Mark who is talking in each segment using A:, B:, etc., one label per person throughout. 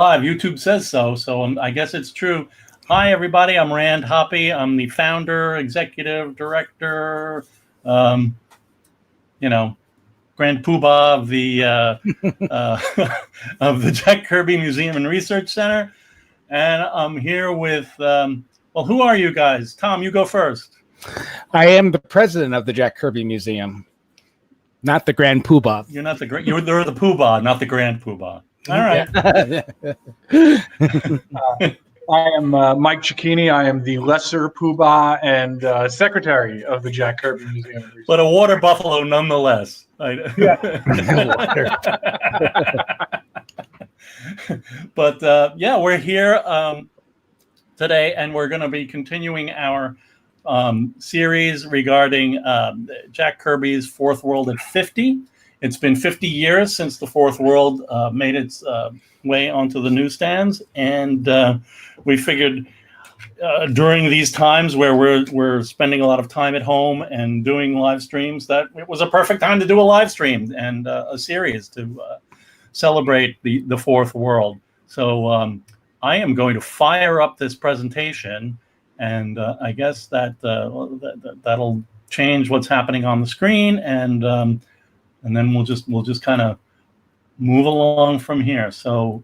A: live. YouTube says so, so I guess it's true. Hi, everybody. I'm Rand Hoppy. I'm the founder, executive director, grand poobah of the of the Jack Kirby Museum and Research Center, and I'm here with. Who are you guys? Tom, you go first.
B: I am the president of the Jack Kirby Museum, not the Grand Poobah.
A: You're not the great. You're the poobah, not the Grand Poobah. All right.
C: I am Mike Cicchini. I am the lesser poobah and secretary of the Jack Kirby Museum.
A: But a water buffalo nonetheless.
C: Yeah.
A: But we're here today, and we're going to be continuing our series regarding Jack Kirby's Fourth World at 50. It's been 50 years since the Fourth World made its way onto the newsstands, and we figured during these times where we're spending a lot of time at home and doing live streams, that it was a perfect time to do a live stream and a series to celebrate the Fourth World. So I am going to fire up this presentation, and I guess that'll change what's happening on the screen, and then we'll just kind of move along from here. So,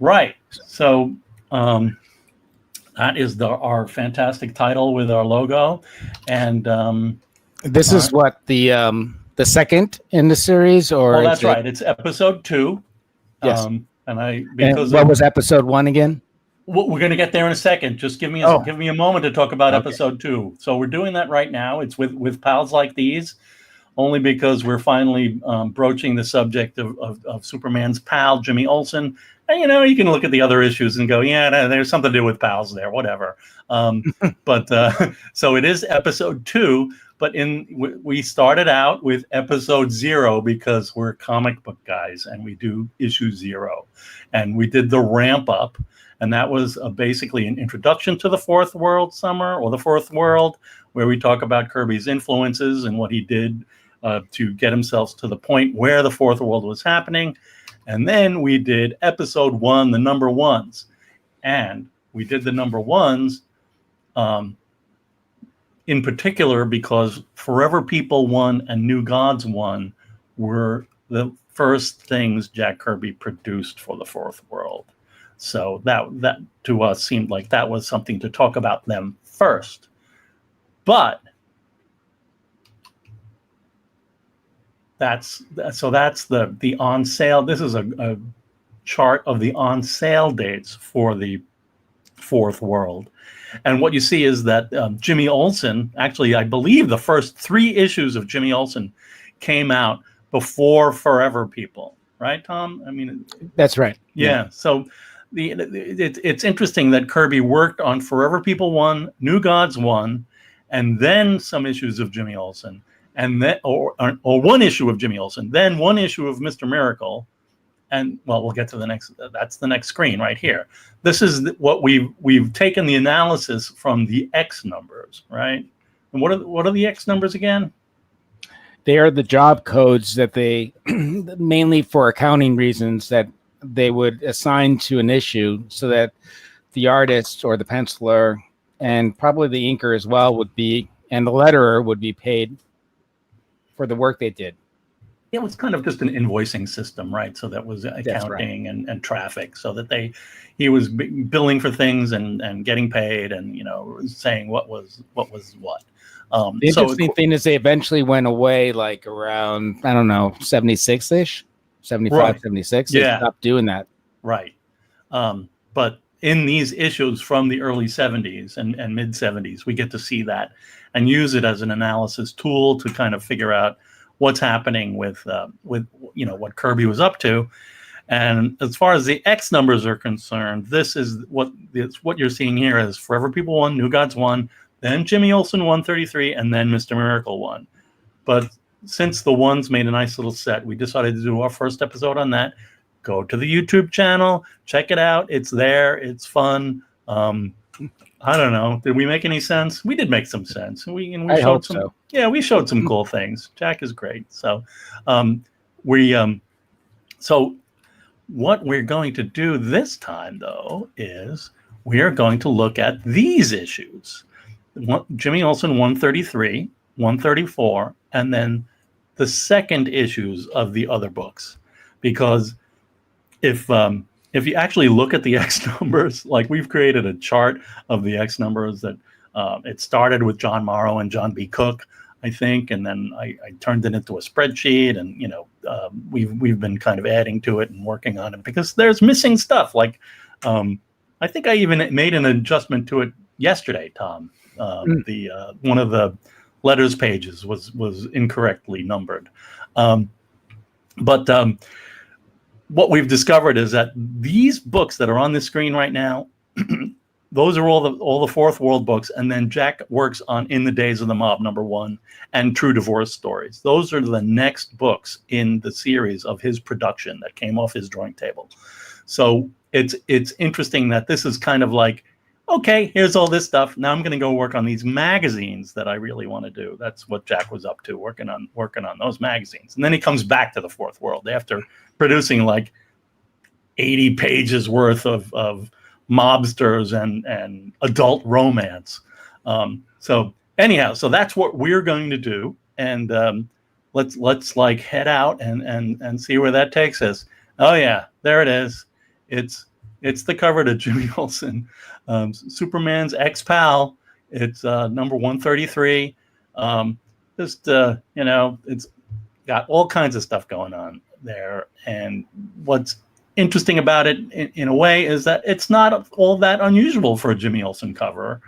A: right. So that is our fantastic title with our logo, and
B: this is what the second in the series, or
A: well, that's right. It's episode 2.
B: Yes.
A: Because
B: what was episode 1 again?
A: We're going to get there in a second. Just give me a moment to talk about episode 2. So we're doing that right now. It's with pals like these, only because we're finally broaching the subject of Superman's pal, Jimmy Olsen. And, you can look at the other issues and go, yeah, there's something to do with pals there, whatever. But so it is episode 2, but we started out with episode 0 because we're comic book guys and we do issue 0. And we did the ramp up. And that was basically an introduction to the Fourth World Summer, or the Fourth World, where we talk about Kirby's influences and what he did to get himself to the point where the Fourth World was happening. And then we did episode 1, the number ones. And we did the number ones in particular because Forever People 1 and New Gods 1 were the first things Jack Kirby produced for the Fourth World. So that to us seemed like that was something to talk about them first. But that's the on sale. This is a chart of the on sale dates for the Fourth World. And what you see is that Jimmy Olsen, actually, I believe the first 3 issues of Jimmy Olsen came out before Forever People, right, Tom? I mean,
B: that's right.
A: Yeah. So it's interesting that Kirby worked on Forever People 1, New Gods 1, and then some issues of Jimmy Olsen, and then or 1 issue of Jimmy Olsen, then 1 issue of Mr. Miracle, and we'll get to the next. That's the next screen right here. This is what we've taken the analysis from the X numbers, right? And what are the X numbers again?
B: They are the job codes that they mainly for accounting reasons that they would assign to an issue so that the artist or the penciler and probably the inker as well and the letterer would be paid for the work they did.
A: It was kind of just an invoicing system, right? So that was accounting and traffic, so that he was billing for things and getting paid and, saying what was what.
B: The interesting thing is they eventually went away like around, 76-ish. 75, right. 76. They stopped doing that.
A: Right. But in these issues from the early 70s and mid 70s, we get to see that and use it as an analysis tool to kind of figure out what's happening with what Kirby was up to. And as far as the X numbers are concerned, this is what you're seeing here is Forever People 1, New Gods 1, then Jimmy Olsen 133, and then Mr. Miracle 1. But since the ones made a nice little set, we decided to do our first episode on that. Go to the YouTube channel, check it out. It's there. It's fun. I don't know. Did we make any sense? We did make some sense. We showed some. So. Yeah, we showed some cool things. Jack is great. So, so what we're going to do this time, though, is we are going to look at these issues. Jimmy Olsen 133, 134, and then the second issues of the other books. Because if you actually look at the X numbers, like we've created a chart of the X numbers that it started with John Morrow and John B. Cook, I think, and then I turned it into a spreadsheet, and we've been kind of adding to it and working on it because there's missing stuff. Like I think I even made an adjustment to it yesterday, Tom. The one of the letters pages was incorrectly numbered, but what we've discovered is that these books that are on the screen right now. Those are all the Fourth World books, and then Jack works on In the Days of the Mob #1 and True Divorce Stories. Those are the next books in the series of his production that came off his drawing table. So it's interesting that this is kind of like, okay, here's all this stuff. Now I'm going to go work on these magazines that I really want to do. That's what Jack was up to, working on those magazines. And then he comes back to the Fourth World after producing like 80 pages worth of mobsters and adult romance. So anyhow, so that's what we're going to do, and let's like head out and see where that takes us. Oh yeah, there it is. It's the cover to Jimmy Olsen, Superman's ex-pal. It's number 133. It's got all kinds of stuff going on there, and what's interesting about it in a way is that it's not all that unusual for a Jimmy Olsen cover,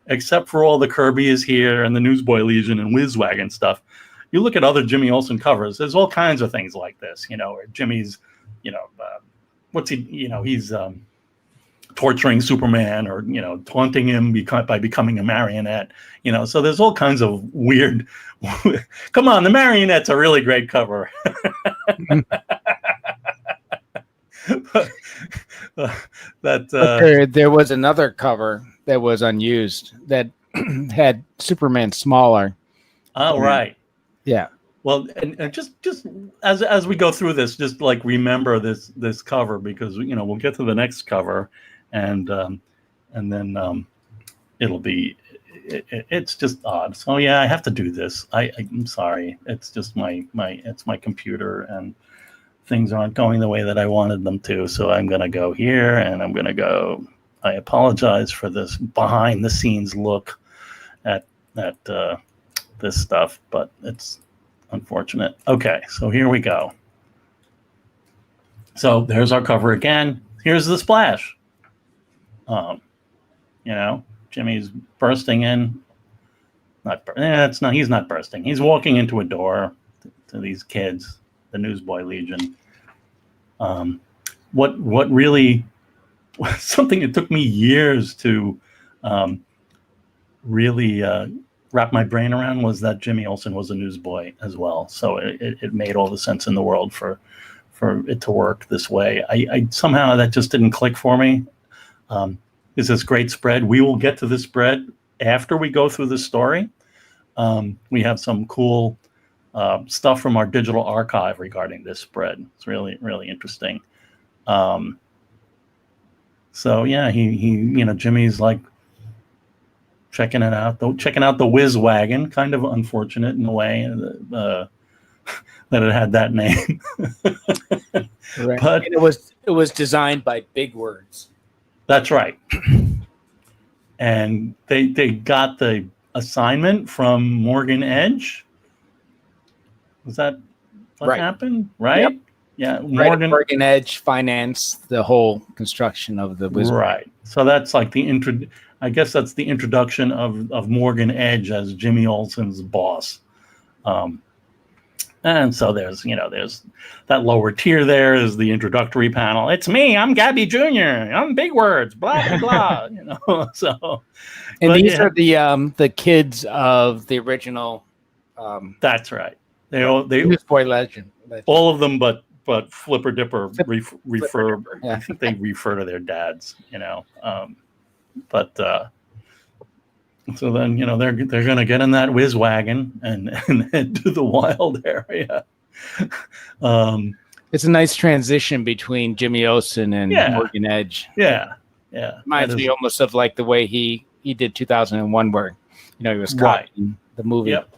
A: except for all the Kirby is here and the Newsboy Legion and Whizwagon stuff. You look at other Jimmy Olsen covers, there's all kinds of things like this, where Jimmy's, he's torturing Superman or, taunting him by becoming a marionette, so there's all kinds of weird, come on, the Marionette's a really great cover.
B: There was another cover that was unused that had Superman smaller.
A: Oh, right.
B: Yeah.
A: Well, and just as we go through this, just like remember this cover, because we'll get to the next cover, and then it'll be it's just odd. So yeah, I have to do this. I'm sorry. It's just my computer, and things aren't going the way that I wanted them to. So I'm going to go here, and I'm going to go. I apologize for this behind the scenes look at this stuff, but it's unfortunate. Okay, so here we go. So there's our cover again. Here's the splash. Jimmy's bursting in. He's not bursting. He's walking into a door to these kids, the Newsboy Legion. What really something it took me years to really wrap my brain around was that Jimmy Olsen was a newsboy as well. So it made all the sense in the world for it to work this way. I somehow that just didn't click for me. Is this great spread? We will get to this spread after we go through the story. We have some cool stuff from our digital archive regarding this spread. It's really, really interesting. So yeah, he Jimmy's like checking out the Whizwagon. Kind of unfortunate in a way that it had that name.
B: Right.
A: But
B: and it was designed by Big Words.
A: That's right. And they got the assignment from Morgan Edge. Was that what happened? Right? Yep. Yeah.
B: Morgan Edge financed the whole construction of the Whizwagon.
A: Right. So that's like I guess that's the introduction of Morgan Edge as Jimmy Olsen's boss. And so there's that lower tier there is the introductory panel. It's me, I'm Gabby Jr. I'm Big Words, blah, blah, blah. So.
B: And these are the kids of the original.
A: That's right. They
B: Newsboy Legend.
A: All of them, but Flipper Dipper refer.
B: Dipper, yeah.
A: I think they refer to their dads, So then they're going to get in that Whizwagon and head to the wild area.
B: It's a nice transition between Jimmy Olsen and Morgan Edge.
A: Yeah.
B: Reminds me almost of like the way he did 2001, where he was copying the movie.
A: Yep.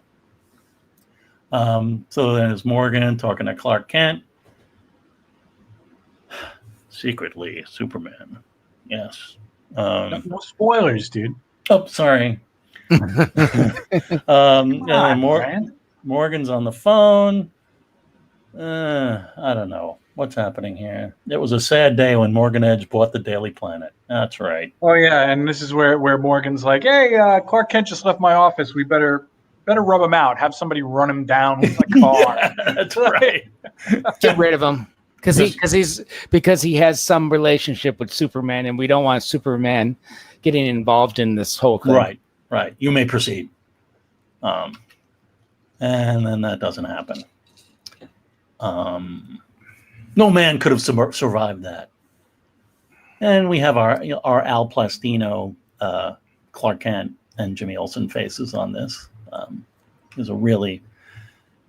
A: So there's Morgan talking to Clark Kent. Secretly, Superman. Yes.
C: No spoilers, dude.
A: Oh, sorry. Morgan's on the phone. I don't know what's happening here. It was a sad day when Morgan Edge bought the Daily Planet. That's right.
C: Oh yeah, and this is where Morgan's like, "Hey, Clark Kent just left my office. We better rub him out. Have somebody run him down with a car."
A: Yeah, that's right.
B: Get rid of him because he has some relationship with Superman, and we don't want Superman getting involved in this whole thing.
A: Right. You may proceed. And then that doesn't happen. No man could have survived that. And we have our Al Plastino, Clark Kent, and Jimmy Olsen faces on this. There's a really,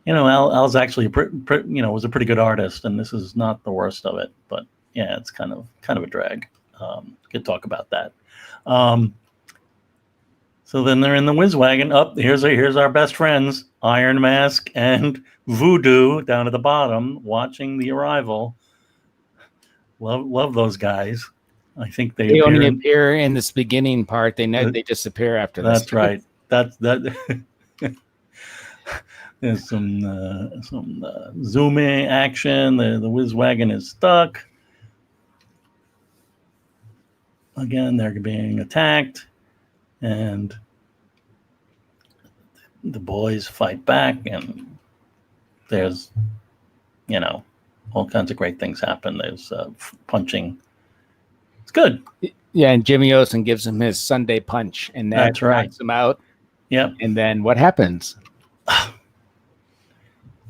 A: Al's actually was a pretty good artist, and this is not the worst of it. But yeah, it's kind of a drag. Could talk about that. So then they're in the whiz wagon. Here's our best friends, Iron Mask and Voodoo down at the bottom, watching the arrival. Love those guys. I think they
B: only appear in this beginning part. They disappear after this.
A: That's right. That. There's some zooming action. The whiz wagon is stuck. Again, they're being attacked. And the boys fight back, and there's, all kinds of great things happen. There's punching. It's good.
B: Yeah, and Jimmy Olsen gives him his Sunday punch, and that knocks him out.
A: Yep.
B: And then what happens?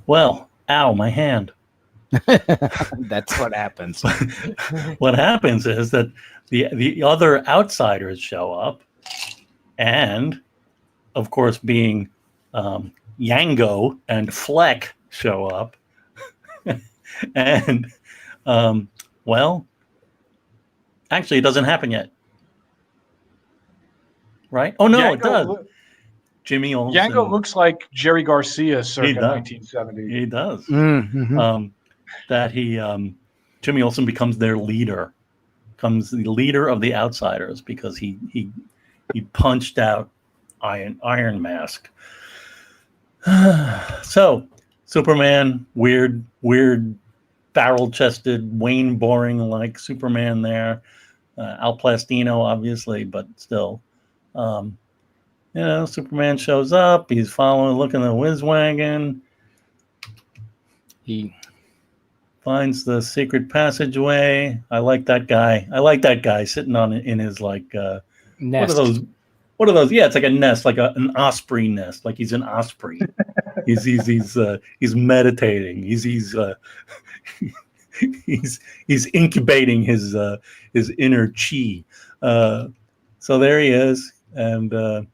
A: Well, ow, my hand.
B: That's what happens.
A: What happens is that the other outsiders show up. And, of course, being Yango and Fleck show up. And, actually, it doesn't happen yet. Right? Oh, no, it does. Jimmy Olsen.
C: Yango looks like Jerry Garcia circa 1970.
A: He does.
C: Mm-hmm.
A: Jimmy Olsen becomes their leader. Becomes the leader of the outsiders because he punched out Iron Mask. So Superman, weird barrel-chested, Wayne Boring-like Superman there. Al Plastino, obviously, but still. Superman shows up. He's looking at the whiz wagon. He finds the secret passageway. I like that guy. Sitting in his
B: nest.
A: What are those? Yeah, it's like a nest, like an osprey nest. Like he's an osprey. he's meditating. He's incubating his inner chi. So there he is, and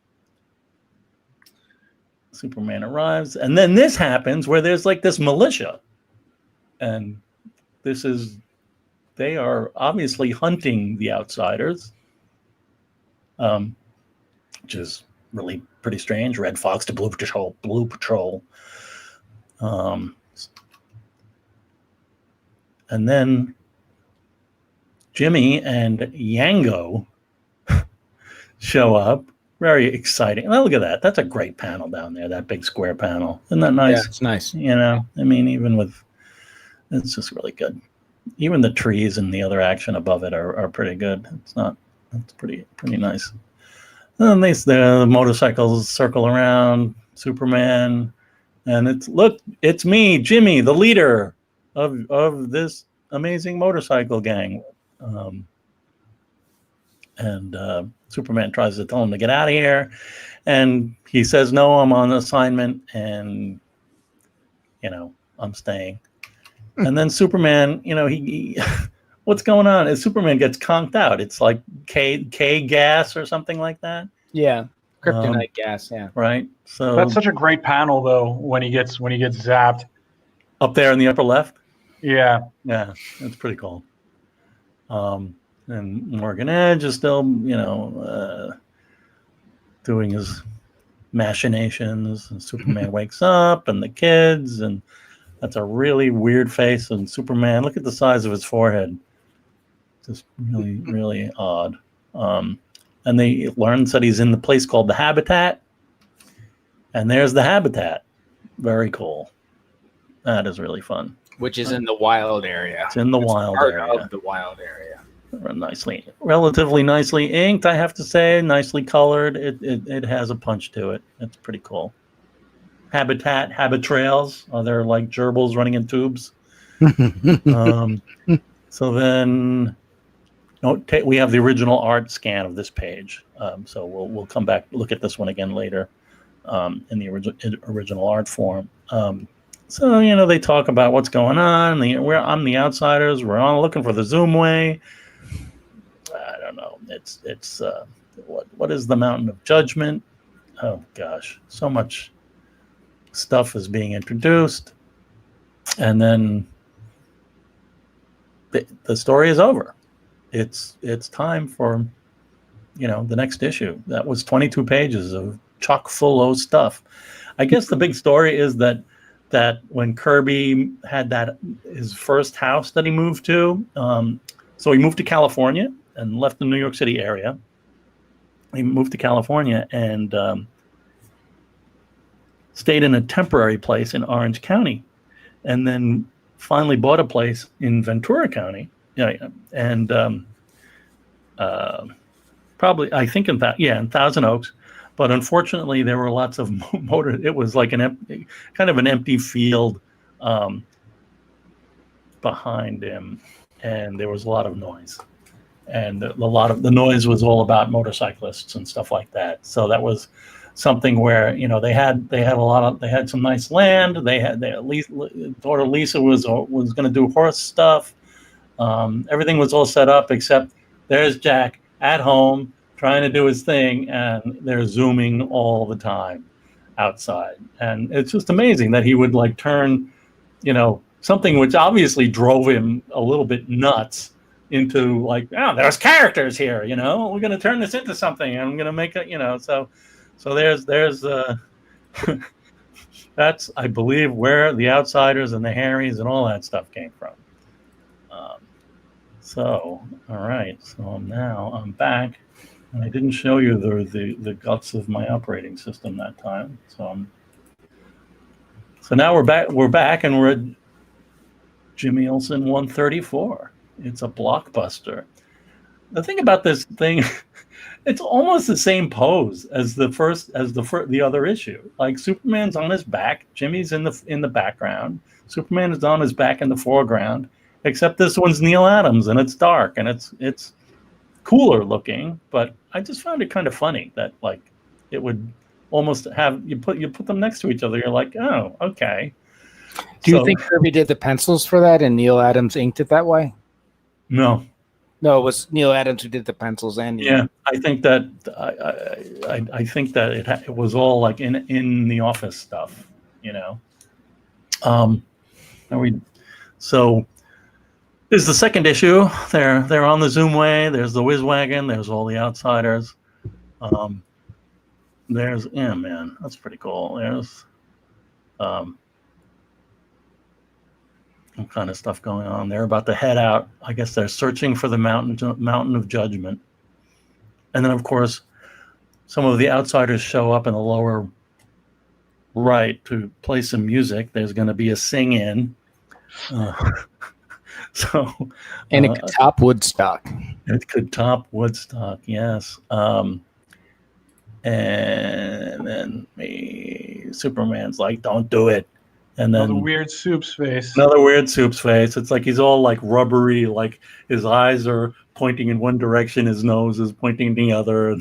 A: Superman arrives, and then this happens where there's like this militia, and they are obviously hunting the outsiders. Which is really pretty strange. Red Fox to Blue Patrol. And then Jimmy and Yango show up. Very exciting. Oh, look at that. That's a great panel down there, that big square panel. Isn't that nice?
B: Yeah, it's nice.
A: It's just really good. Even the trees and the other action above it are pretty good. It's pretty nice. And the motorcycles circle around Superman, and it's me, Jimmy, the leader of this amazing motorcycle gang. And Superman tries to tell him to get out of here, and he says, "No, I'm on assignment, and I'm staying." And then Superman, he what's going on is Superman gets conked out. It's like K gas or something like that.
B: Yeah, kryptonite gas. Yeah,
A: right. So
C: that's such a great panel, though. When he gets zapped
A: up there in the upper left.
C: Yeah.
A: Yeah, that's pretty cool. And Morgan Edge is still, doing his machinations. And Superman wakes up, and the kids, and that's a really weird face. And Superman, look at the size of his forehead. Just really, really odd. And they learns that he's in the place called the Habitat. And there's the Habitat. Very cool. That is really fun.
B: Which is in the wild area.
A: It's in the wild
B: part
A: area.
B: of the wild area.
A: Relatively nicely inked, I have to say. Nicely colored. It has a punch to it. It's pretty cool. Habit trails. Are there like gerbils running in tubes? So then, we have the original art scan of this page. So we'll come back, look at this one again later, in the original art form. So they talk about what's going on. I'm the outsiders. We're all looking for the Zoomway. I don't know. It's what is the Mountain of Judgment? Oh gosh, so much stuff is being introduced, and then the story is over. It's time for the next issue. That was 22 pages of chock full of stuff. I guess the big story is that when Kirby had his first house that he moved to, so he moved to California and left the New York City area. He moved to California and stayed in a temporary place in Orange County, and then finally bought a place in Ventura County. And probably, I think in Thousand Oaks. But unfortunately, there were lots of motor. It was like kind of an empty field behind him, and there was a lot of noise. And a lot of the noise was all about motorcyclists and stuff like that. So that was something where they had some nice land. Daughter Lisa was going to do horse stuff. Everything was all set up except there's Jack at home trying to do his thing, and they're zooming all the time outside. And it's just amazing that he would like turn, something which obviously drove him a little bit nuts into like, oh, there's characters here, we're going to turn this into something, and I'm going to make it, so there's that's, I believe, where the Outsiders and the Harrys and all that stuff came from. All right, so now I'm back. I didn't show you the guts of my operating system that time. So now we're back, and we're at Jimmy Olsen 134. It's a blockbuster. The thing about this thing, it's almost the same pose as the other issue. Like Superman's on his back, Jimmy's in the background. Superman is on his back in the foreground, except this one's Neil Adams, and it's dark, and it's cooler looking, but I just found it kind of funny that like it would almost have you put them next to each other. You're like, oh, okay.
B: Do you think Kirby did the pencils for that and Neil Adams inked it that way?
A: No,
B: it was Neil Adams who did the pencils and
A: I think that I think that it was all like in the office stuff, This is the second issue. They're on the Zoomway. There's the Whiz Wagon. There's all the Outsiders. Man, that's pretty cool. There's all kind of stuff going on. They're about to head out. I guess they're searching for the Mountain of Judgment. And then, of course, some of the Outsiders show up in the lower right to play some music. There's going to be a sing-in. And
B: it could top Woodstock.
A: It could top Woodstock, yes. And then Superman's like, "Don't do it." And then
C: another weird Soup's face.
A: It's like he's all like rubbery, like his eyes are pointing in one direction, his nose is pointing in the other.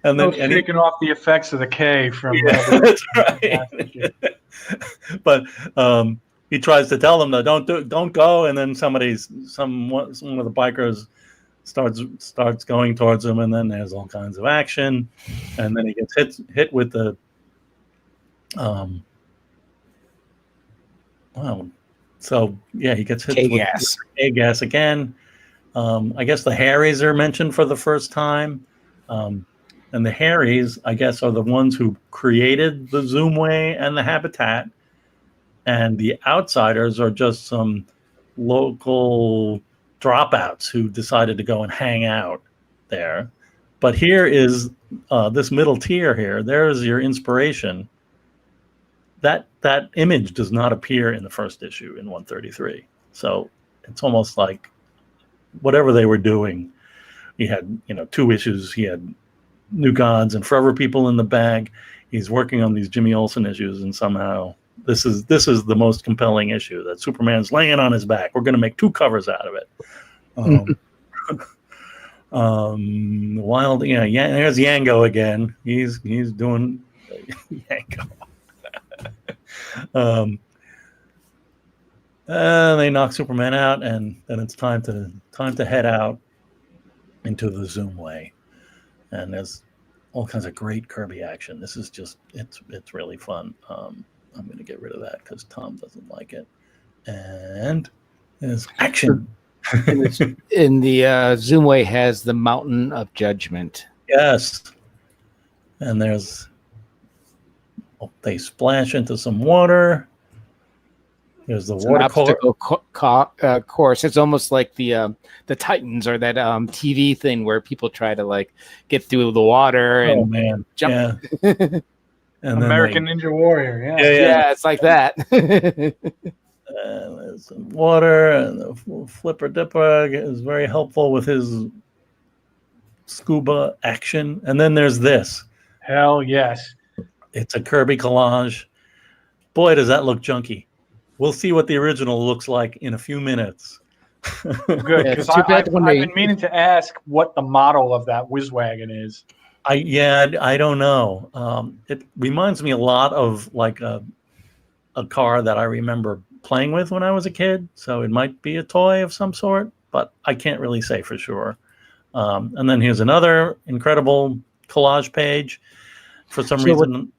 A: And then
C: taking off the effects of the K from.
A: That's right. But he tries to tell them that don't go, and then one of the bikers starts going towards him, and then there's all kinds of action, and then he gets hit with the Wow. So yeah, he gets hit with
B: K-gas.
A: A-gas again. I guess the Harrys are mentioned for the first time. And the Harrys, I guess, are the ones who created the Zoomway and the habitat. And the outsiders are just some local dropouts who decided to go and hang out there. But here is this middle tier here. There's your inspiration. That image does not appear in the first issue in 133. So it's almost like whatever they were doing. He had, 2 issues. He had New Gods and Forever People in the bag. He's working on these Jimmy Olsen issues, and somehow this is the most compelling issue, that Superman's laying on his back. We're going to make 2 covers out of it. Wild, there's Yango again. He's doing Yango. They knock Superman out, and then it's time to head out into the Zoomway. And there's all kinds of great Kirby action. This is just it's really fun. I'm going to get rid of that because Tom doesn't like it. And there's action.
B: In the Zoomway has the Mountain of Judgment.
A: Yes. And they splash into some water. There's the water
B: obstacle course. It's almost like the Titans, or that TV thing where people try to like get through the water and jump.
A: Yeah. And
C: American Ninja Warrior.
B: Yeah, it's like that.
A: There's some water, and the Flipper Dipper is very helpful with his scuba action. And then there's this.
C: Hell yes.
A: It's a Kirby collage. Boy, does that look junky. We'll see what the original looks like in a few minutes.
C: Good, because I've been meaning to ask what the model of that whiz wagon is.
A: I don't know. It reminds me a lot of like a car that I remember playing with when I was a kid. So it might be a toy of some sort, but I can't really say for sure. And then here's another incredible collage page. For some reason.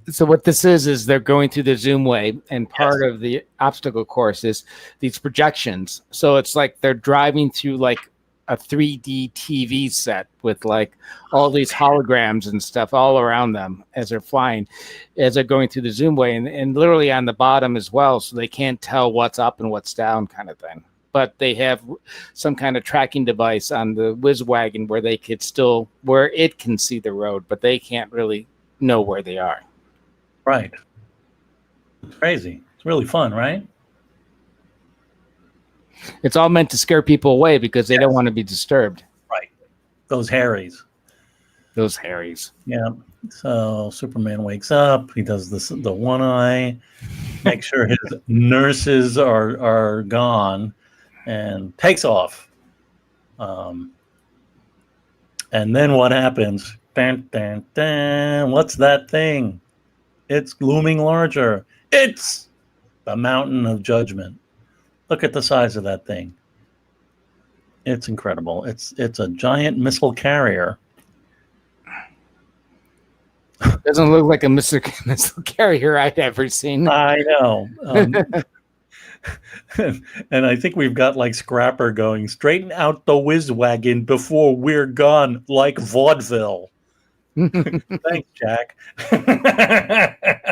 B: So what this is they're going through the Zoomway, and part of the obstacle course is these projections. So it's like they're driving through like a 3D TV set with like all these holograms and stuff all around them as they're flying, as they're going through the Zoomway, and literally on the bottom as well, so they can't tell what's up and what's down kind of thing. But they have some kind of tracking device on the whiz wagon where it can see the road, but they can't really know where they are.
A: Right. It's crazy. It's really fun, right?
B: It's all meant to scare people away because they don't want to be disturbed.
A: Right. Those Harrys. Yeah. So Superman wakes up. He does the one eye, make sure his nurses are gone, and takes off. And then what happens? Dun, dun, dun. What's that thing? It's looming larger. It's the Mountain of Judgment. Look at the size of that thing. It's incredible. It's a giant missile carrier.
B: Doesn't look like a missile carrier I've ever seen.
A: I know. And I think we've got like Scrapper going, straighten out the whiz wagon before we're gone, like vaudeville. Thanks, Jack.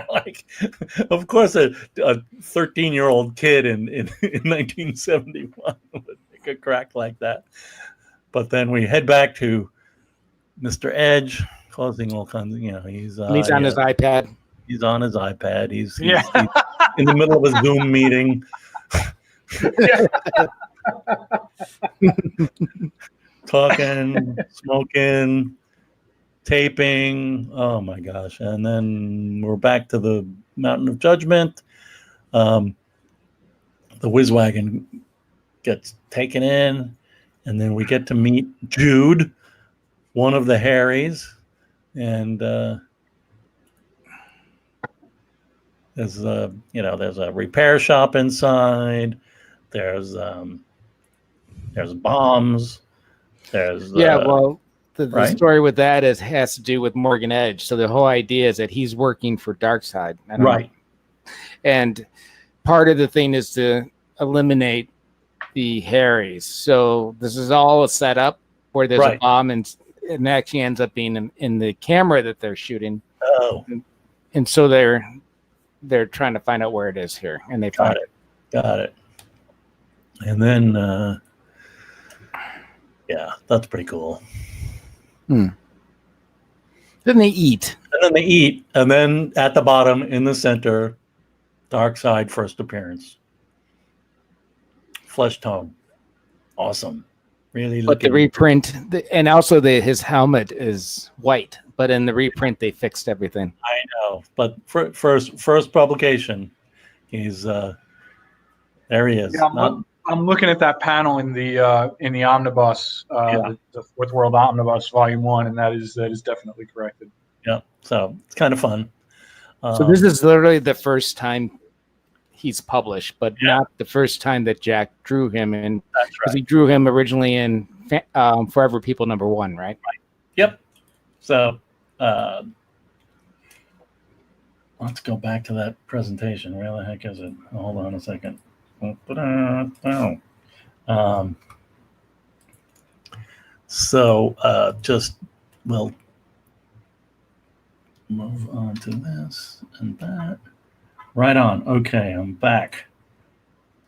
A: Like, of course, a 13-year-old kid in 1971 would make a crack like that. But then we head back to Mr. Edge, causing all kinds of, he's on
B: his iPad.
A: He's on his iPad. He's in the middle of a Zoom meeting. Talking, smoking, taping. Oh my gosh. And then we're back to the Mountain of Judgment. The whiz wagon gets taken in, and then we get to meet Jude, one of the Harrys, and there's a repair shop inside. There's bombs. There's
B: the story with that has to do with Morgan Edge. So the whole idea is that he's working for Darkseid.
A: Right.
B: And part of the thing is to eliminate the Harrys. So this is all a setup where there's a bomb, and it actually ends up being in the camera that they're shooting.
A: Oh,
B: and so they're trying to find out where it is here, and they find it.
A: Got it. And then, yeah, that's pretty cool.
B: Then they eat.
A: And then at the bottom in the center, Dark Side first appearance. Flesh tone. Awesome. Really.
B: But the reprint, and also his helmet is white, but in the reprint they fixed everything.
A: I know, but first publication, he's there. He is.
C: Yeah, I'm looking at that panel in the omnibus, the Fourth World Omnibus Volume 1, and that is definitely corrected.
A: Yeah, so it's kind of fun.
B: So this is literally the first time he's published, but not the first time that Jack drew him in.
A: That's
B: because
A: right.
B: he drew him originally in Forever People #1, right?
A: Yep. So let's go back to that presentation. Where the heck is it? Hold on a second. So just we'll move on to this and that. Right on. Okay, I'm back.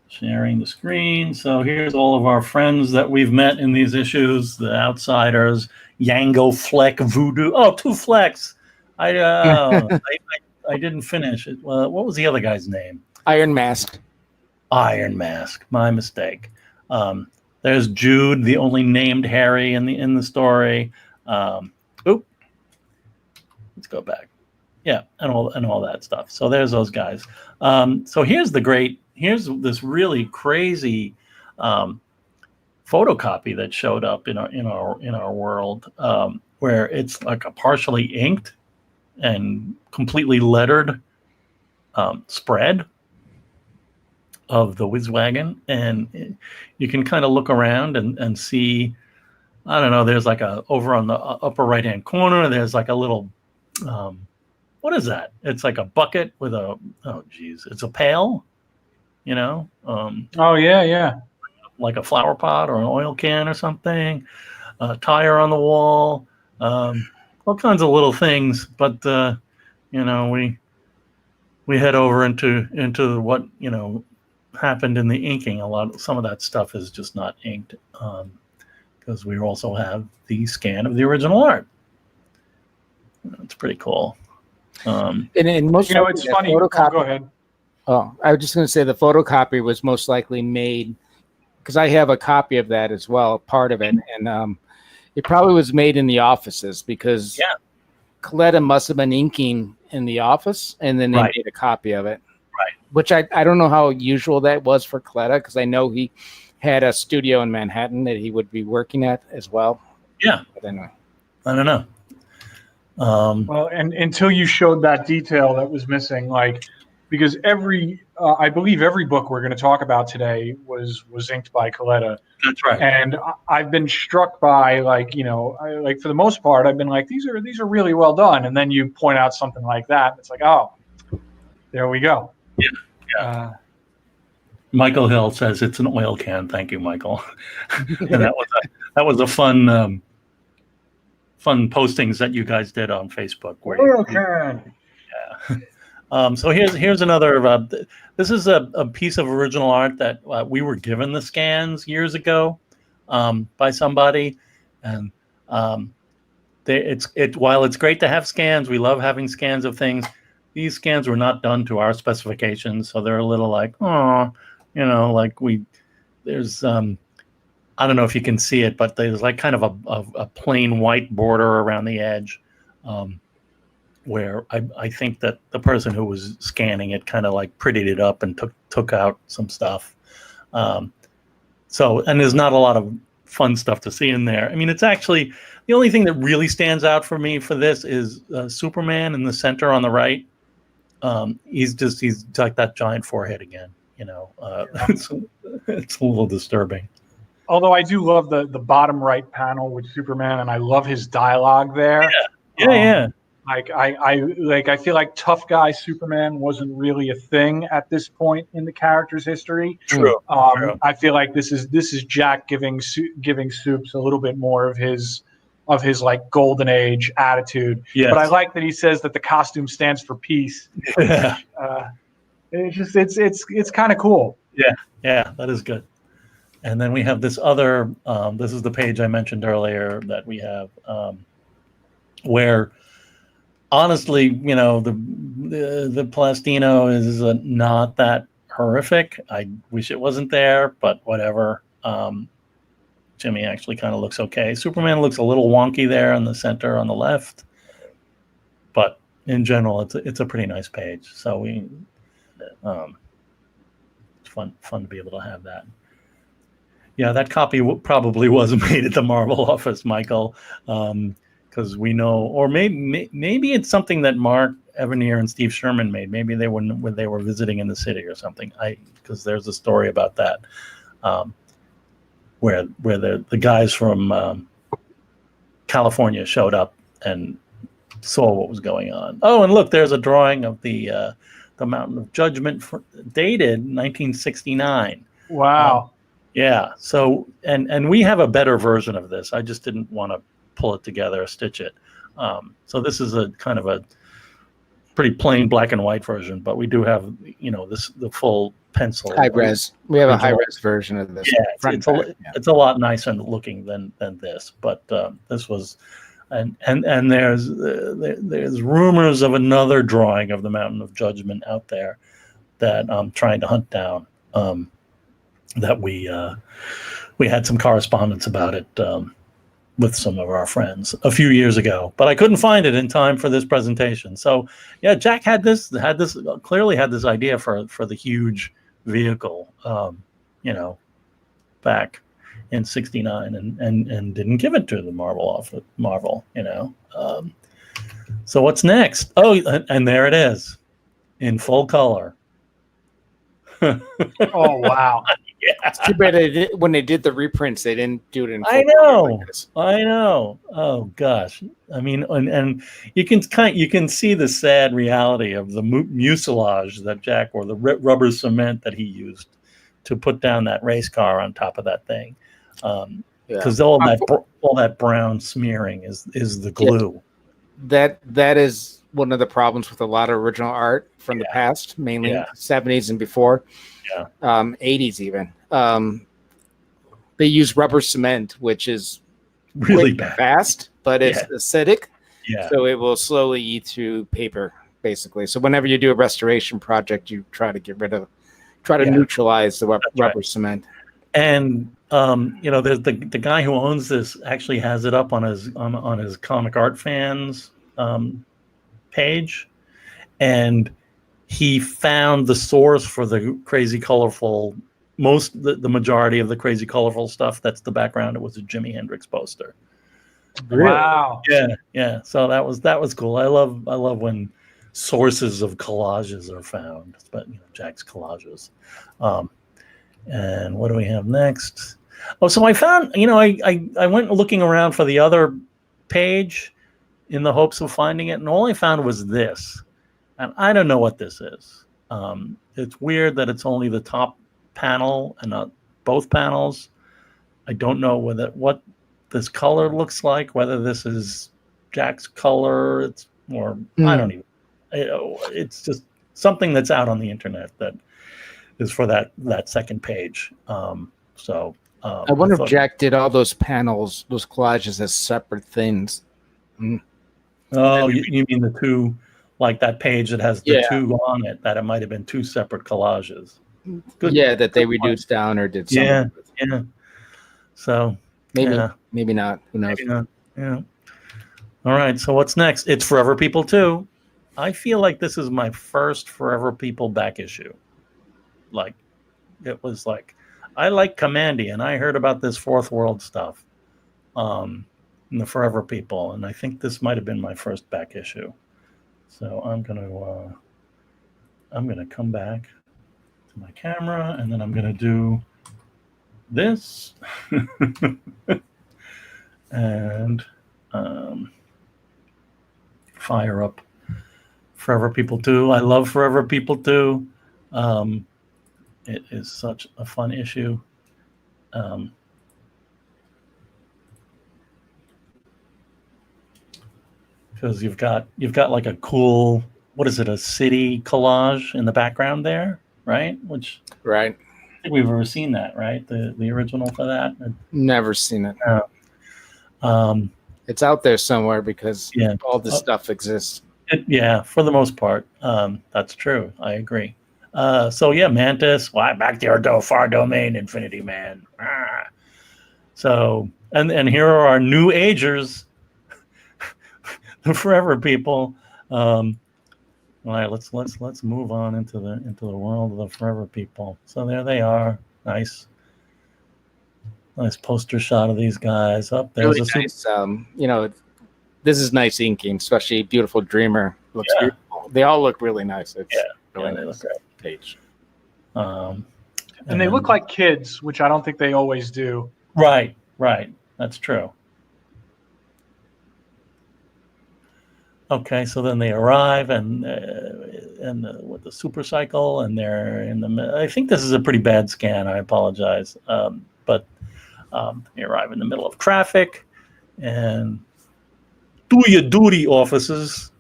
A: Sharing the screen. So here's all of our friends that we've met in these issues. The Outsiders, Yango, Fleck, Voodoo. Oh, 2 Flecks. I didn't finish it. What was the other guy's name?
B: Iron Mask.
A: Iron Mask. My mistake. There's Jude, the only named Harry in the story. Let's go back. Yeah, and all that stuff. So there's those guys. So here's this really crazy photocopy that showed up in our world, where it's like a partially inked and completely lettered spread of the Wizwagon, and you can kind of look around and see. I don't know. There's like over on the upper right hand corner. There's like a little. What is that? It's like a bucket with it's a pail,
C: Oh yeah.
A: Like a flower pot or an oil can or something, a tire on the wall, all kinds of little things. But we head over into what happened in the inking. Some of that stuff is just not inked, because we also have the scan of the original art. It's pretty cool.
B: And most
C: it's funny. Go ahead.
B: Oh, I was just going to say the photocopy was most likely made, because I have a copy of that as well, part of it, and it probably was made in the offices, because Coletta must have been inking in the office, and then they made a copy of it.
A: Right.
B: Which I don't know how usual that was for Coletta, because I know he had a studio in Manhattan that he would be working at as well.
A: Yeah.
B: But anyway.
A: I don't know.
C: Well, and until you showed that detail that was missing, because I believe every book we're going to talk about today was inked by Coletta.
A: That's right.
C: And I've been struck by for the most part, I've been like, these are really well done. And then you point out something like that, it's like, oh, there we go.
A: Yeah. Michael Hill says it's an oil can. Thank you, Michael. And that was a fun postings that you guys did on Facebook.
C: Oil can.
A: Yeah. So here's another. This is a piece of original art that we were given the scans years ago by somebody, and while it's great to have scans, we love having scans of things. These scans were not done to our specifications, so they're a little like, there's I don't know if you can see it, but there's like kind of a plain white border around the edge, where I think that the person who was scanning it kind of like prettied it up and took out some stuff. And there's not a lot of fun stuff to see in there. I mean, it's actually the only thing that really stands out for me for this is Superman in the center on the right. He's like that giant forehead again. It's a little disturbing.
C: Although I do love the bottom right panel with Superman, and I love his dialogue there.
A: Yeah.
C: I feel like tough guy Superman wasn't really a thing at this point in the character's history.
A: True.
C: I feel like this is Jack giving Supes a little bit more of his like golden age attitude.
A: Yes.
C: But I like that he says that the costume stands for peace.
A: Yeah.
C: It's kind of cool.
A: Yeah, that is good. And then we have this other. This is the page I mentioned earlier that we have, where honestly, the Plastino is not that horrific. I wish it wasn't there, but whatever. Jimmy actually kind of looks okay. Superman looks a little wonky there in the center on the left, but in general, it's a pretty nice page. So it's fun to be able to have that. Yeah, that copy probably wasn't made at the Marvel office, Michael, because we know, or maybe it's something that Mark Evanier and Steve Sherman made. Maybe they were when they were visiting in the city or something. Because there's a story about that, where the guys from California showed up and saw what was going on. Oh, and look, there's a drawing of the Mountain of Judgment dated 1969.
C: Wow.
A: Yeah. So, and we have a better version of this. I just didn't want to pull it together, stitch it. So this is a kind of a pretty plain black and white version, but we do have, the full pencil.
B: High res. We have a high res version of this.
A: Yeah, it's a lot nicer looking than this, but this was, and there's rumors of another drawing of the Mountain of Judgment out there that I'm trying to hunt down. That we had some correspondence about it with some of our friends a few years ago, but I couldn't find it in time for this presentation. So yeah, Jack clearly had this idea for the huge vehicle, back in '69, and didn't give it to the Marvel. So what's next? Oh, and there it is, in full color.
C: Oh wow.
B: Yeah. It's too bad when they did the reprints, they didn't do it in full
A: I know.
B: color.
A: I know. Oh gosh. I mean, and you can see the sad reality of the mucilage that Jack, or the rubber cement that he used to put down that race car on top of that thing, because all that brown smearing is the glue.
B: Yeah. That is one of the problems with a lot of original art from the past, mainly 70s and before. 80s even. They use rubber cement, which is
A: really bad,
B: fast, but it's acidic.
A: Yeah.
B: So it will slowly eat through paper, basically. So whenever you do a restoration project, you try to neutralize the rubber cement.
A: And there's the guy who owns this actually has it up on his Comic Art Fans page, and he found the source for the crazy colorful, the majority of the crazy colorful stuff that's the background. It was a Jimi Hendrix poster.
B: Really?
C: Wow.
A: Yeah. So that was cool. I love when sources of collages are found, but Jack's collages. And what do we have next? Oh, so I found, I went looking around for the other page in the hopes of finding it, and all I found was this. And I don't know what this is. It's weird that it's only the top panel and not both panels. I don't know what this color looks like, whether this is Jack's color.
B: I
A: don't even. It's just something that's out on the internet that is for that second page. I
B: wonder if Jack did all those panels, those collages, as separate things.
A: Oh, you mean the two? Like that page that has the two on it, that it might have been two separate collages.
B: Good. Yeah, that they reduced down or did something.
A: Yeah. So
B: maybe not. Who knows?
A: Yeah. All right. So what's next? It's Forever People 2. I feel like this is my first Forever People back issue. Like, it was like, I like Commandy, and I heard about this Fourth World stuff, in the Forever People, and I think this might have been my first back issue. So I'm gonna come back to my camera, and then I'm gonna do this, and fire up Forever People 2. I love Forever People 2. It is such a fun issue. Because you've got like a cool, what is it, a city collage in the background there, right? Which
B: Right.
A: I think we've ever seen that, right? The original for that.
B: Never seen it. It's out there somewhere because all this stuff exists.
A: Yeah, for the most part, that's true. I agree. So yeah, Mantis, why back to your far domain, Infinity Man. So and here are our new agers, the Forever People. All right, let's move on into the world of the Forever People. So there they are. Nice poster shot of these guys. Up there's
B: really nice. This is nice inking, especially Beautiful Dreamer. Looks beautiful. They all look really nice. It's really nice. They look great. Page.
C: And they look like kids, which I don't think they always do.
A: Right. That's true. Okay, so then they arrive and with the super cycle, and they're in the. I think this is a pretty bad scan. I apologize, but they arrive in the middle of traffic, and do your duty, officers.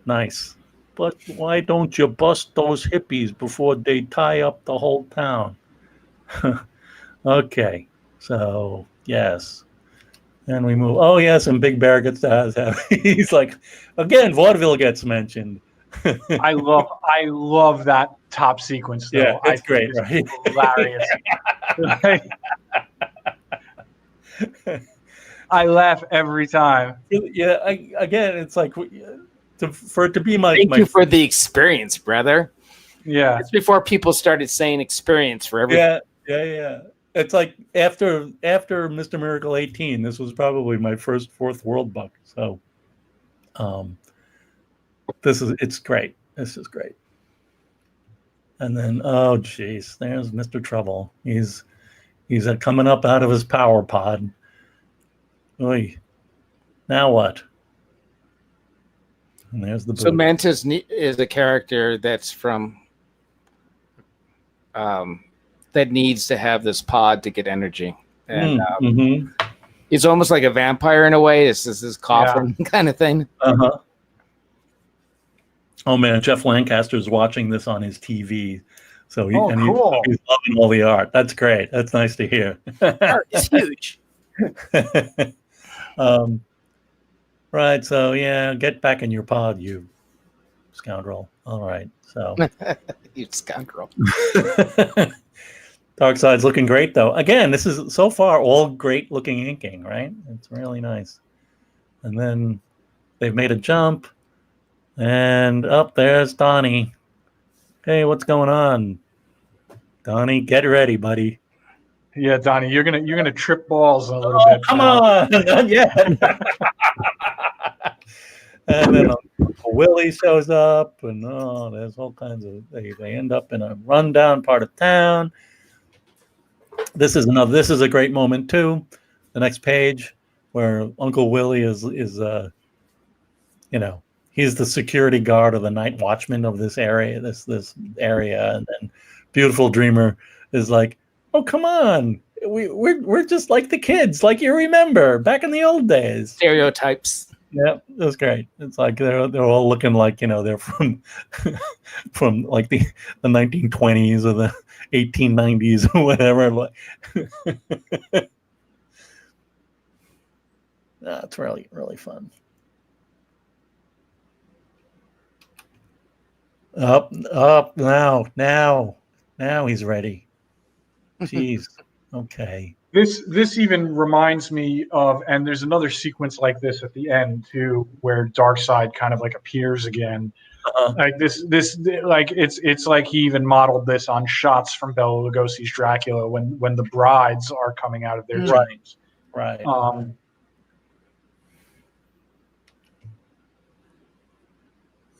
A: Nice, but why don't you bust those hippies before they tie up the whole town? Okay, so yes. And we move. Oh yes, and Big Bear gets to have. He's like, again, vaudeville gets mentioned.
C: I love that top sequence. Though.
A: Yeah, it's great, right?
C: Hilarious. I laugh every time.
A: Yeah, again, it's like for it to be my.
B: Thank you for the experience, brother.
C: Yeah,
B: it's before people started saying experience for everything.
A: Yeah. It's like after Mr. Miracle 18, this was probably my first Fourth World book. So, it's great. This is great. And then, oh geez, there's Mr. Trouble. He's coming up out of his power pod. Oy. Now what? And there's the.
B: So Mantis is a character that's from. That needs to have this pod to get energy, and he's almost like a vampire in a way. It's this coffin kind of thing.
A: Oh man, Jeff Lancaster's watching this on his TV, so
C: cool.
A: he's loving all the art. That's great. That's nice to hear.
B: It's huge.
A: Right. So yeah, get back in your pod, you scoundrel. All right. So
B: you scoundrel.
A: Darkseid's looking great, though. Again, this is so far all great looking inking, right? It's really nice. And then they've made a jump, and up there's Donnie. Hey, what's going on? Donnie, get ready, buddy.
C: Yeah, Donnie, you're gonna trip balls a little bit.
A: Come on, not yet. And then Uncle Willie shows up, and there's all kinds of. They end up in a rundown part of town. This is a great moment too. The next page, where Uncle Willie is he's the security guard or the night watchman of this area, this area, and then Beautiful Dreamer is like, oh come on, we're just like the kids, like you remember back in the old days.
B: Stereotypes.
A: Yeah, that's great. It's like they're all looking like they're from like the 1920s or the 1890s or whatever. It's really, really fun. Up now he's ready. Jeez. Okay.
C: This even reminds me of, and there's another sequence like this at the end too, where Darkseid kind of like appears again. Like this like it's like he even modeled this on shots from Bela Lugosi's Dracula when the brides are coming out of their tombs.
A: Right.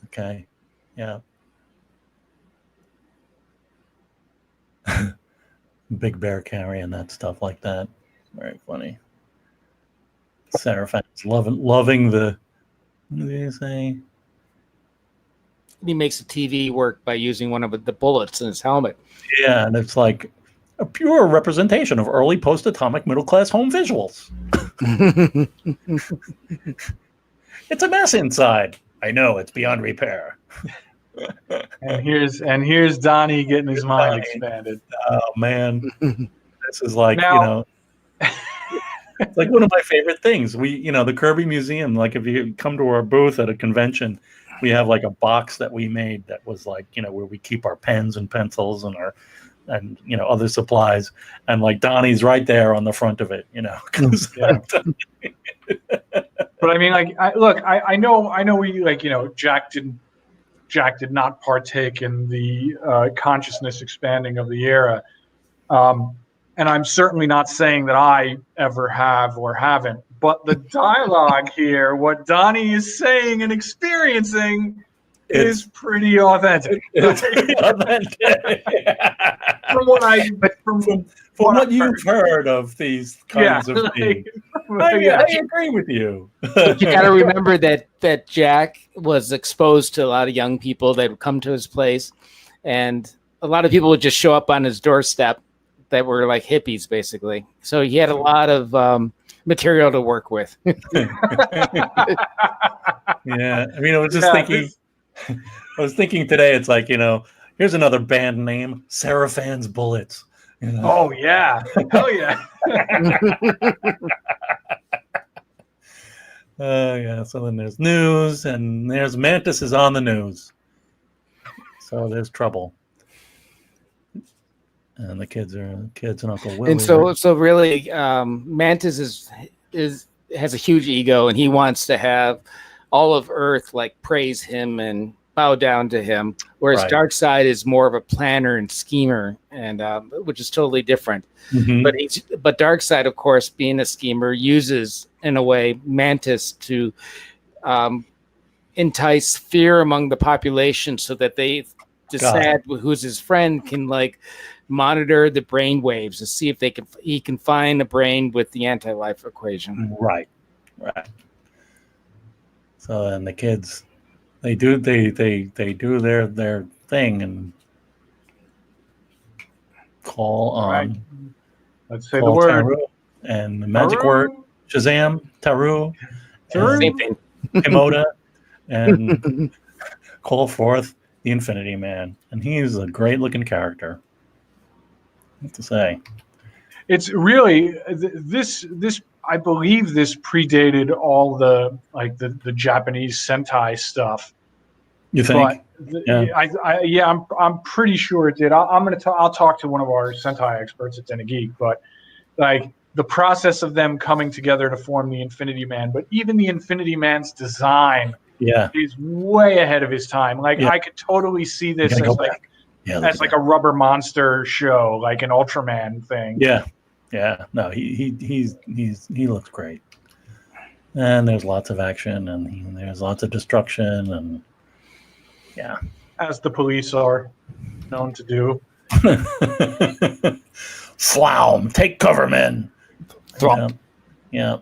A: Okay. Yeah. Big Bear carrying that stuff like that. Very funny. Seraphine's loving the What did he say?
B: He makes the TV work by using one of the bullets in his helmet.
A: Yeah, and it's like a pure representation of early post-atomic middle-class home visuals. It's a mess inside. I know, it's beyond repair.
C: And here's Donnie getting his mind
A: Donnie.
C: expanded.
A: Oh man, this is like
C: Now-
A: it's like one of my favorite things. We, the Kirby Museum. Like if you come to our booth at a convention, we have like a box that we made that was like where we keep our pens and pencils and other supplies, and like Donnie's right there on the front of it. 'cause
C: Yeah. But I mean, like, I know we Jack did not partake in the consciousness expanding of the era, and I'm certainly not saying that I ever have or haven't. But the dialogue here, what Donnie is saying and experiencing, is pretty authentic.
A: It's pretty authentic.
C: From
A: what you've heard of these kinds of things. I agree with you.
B: You got to remember that Jack was exposed to a lot of young people that would come to his place, and a lot of people would just show up on his doorstep that were like hippies, basically. So he had a lot of material to work with.
A: Yeah, I mean, I was just thinking. I was thinking today. It's like here's another band name: Seraphans Bullets.
C: Oh yeah, hell yeah.
A: Yeah. So then there's news, and there's Mantis is on the news. So there's trouble, and the kids and Uncle Willie.
B: And so really, Mantis has a huge ego, and he wants to have all of Earth like praise him and bow down to him, whereas
A: Right.
B: Darkseid is more of a planner and schemer, and which is totally different.
A: Mhm.
B: But Darkseid, of course, being a schemer, uses in a way Mantis to entice fear among the population, so that they decide who's his friend can like monitor the brain waves and see if he can find a brain with the anti-life equation.
A: Right. So then the kids, they do their thing and call on.
C: Right. Let's say the
A: call
C: word.
A: Taru, and the magic word Shazam, Taru,
B: Same thing.
A: Himoda, and call forth the Infinity Man, and he's a great-looking character. What to say?
C: It's really this. I believe this predated all the Japanese Sentai stuff.
A: You think?
C: But
A: Yeah.
C: I'm pretty sure it did. I'll talk to one of our Sentai experts at Den Geek, but like the process of them coming together to form the Infinity Man, but even the Infinity Man's design is way ahead of his time. Like I could totally see this as like a rubber monster show, like an Ultraman thing.
A: Yeah. No, he looks great, and there's lots of action, and there's lots of destruction, and
C: as the police are known to do.
A: Floum, take cover, men.
B: Thwomp.
A: Yeah.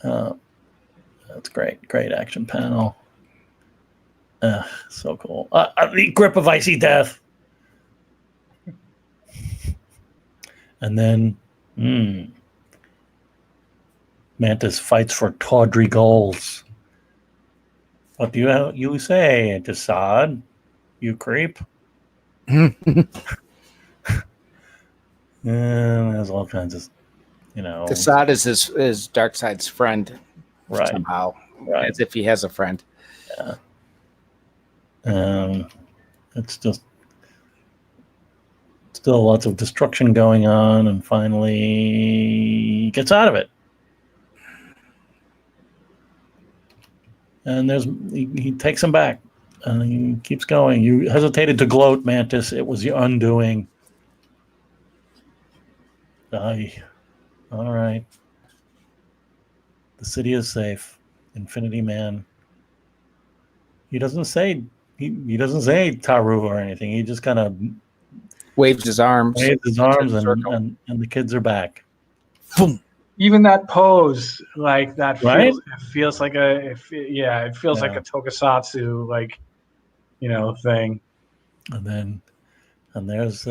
A: That's great action panel. So cool. The grip of icy death. And then Mantis fights for tawdry goals. What do you say, Desaad? You creep? There's all kinds of,
B: Desaad is Darkseid's friend,
A: right?
B: somehow,
A: Right.
B: as if he has a friend.
A: Yeah. It's just still lots of destruction going on, and finally he gets out of it. And he takes him back, and he keeps going. You hesitated to gloat, Mantis. It was your undoing. All right. The city is safe. Infinity Man. He doesn't say Taru or anything. He just kind of
B: Waves his arms.
A: and the kids are back.
B: Boom.
C: even that pose, like that
A: Right?
C: feels like a it feels like a tokusatsu thing.
A: And there's